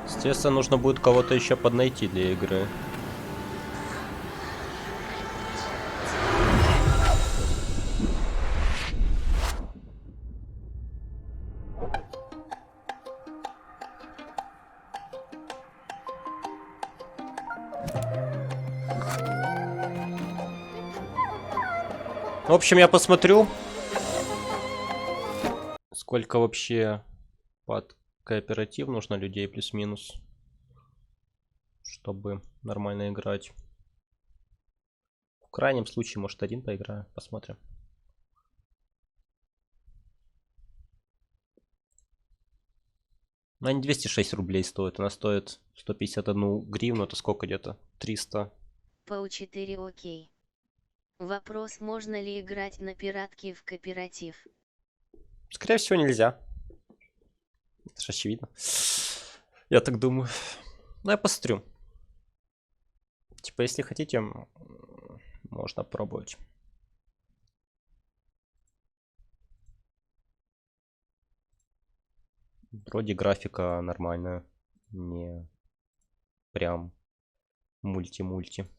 Естественно, нужно будет кого-то еще поднайти для игры. В общем, я посмотрю, сколько вообще под кооператив нужно людей плюс-минус, чтобы нормально играть. В крайнем случае, может, один поиграю, посмотрим. Она не 206 рублей стоит, она стоит 151 гривну, это сколько где-то? 300. По 4 окей. Вопрос, можно ли играть на пиратке в кооператив? Скорее всего, нельзя. Это же очевидно. Я так думаю. Ну, я посмотрю. Типа, если хотите, можно пробовать. Вроде графика нормальная. Не прям мульти-мульти.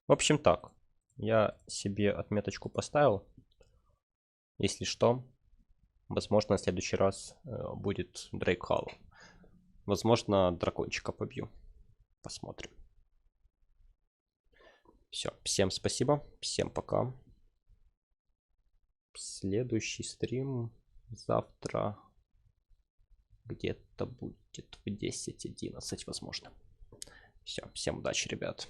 В общем так, я себе отметочку поставил. Если что, возможно, в следующий раз будет Дрейк Халл. Возможно, дракончика побью. Посмотрим. Все, всем спасибо, всем пока. Следующий стрим завтра где-то будет в 10-11, возможно. Все, всем удачи, ребят.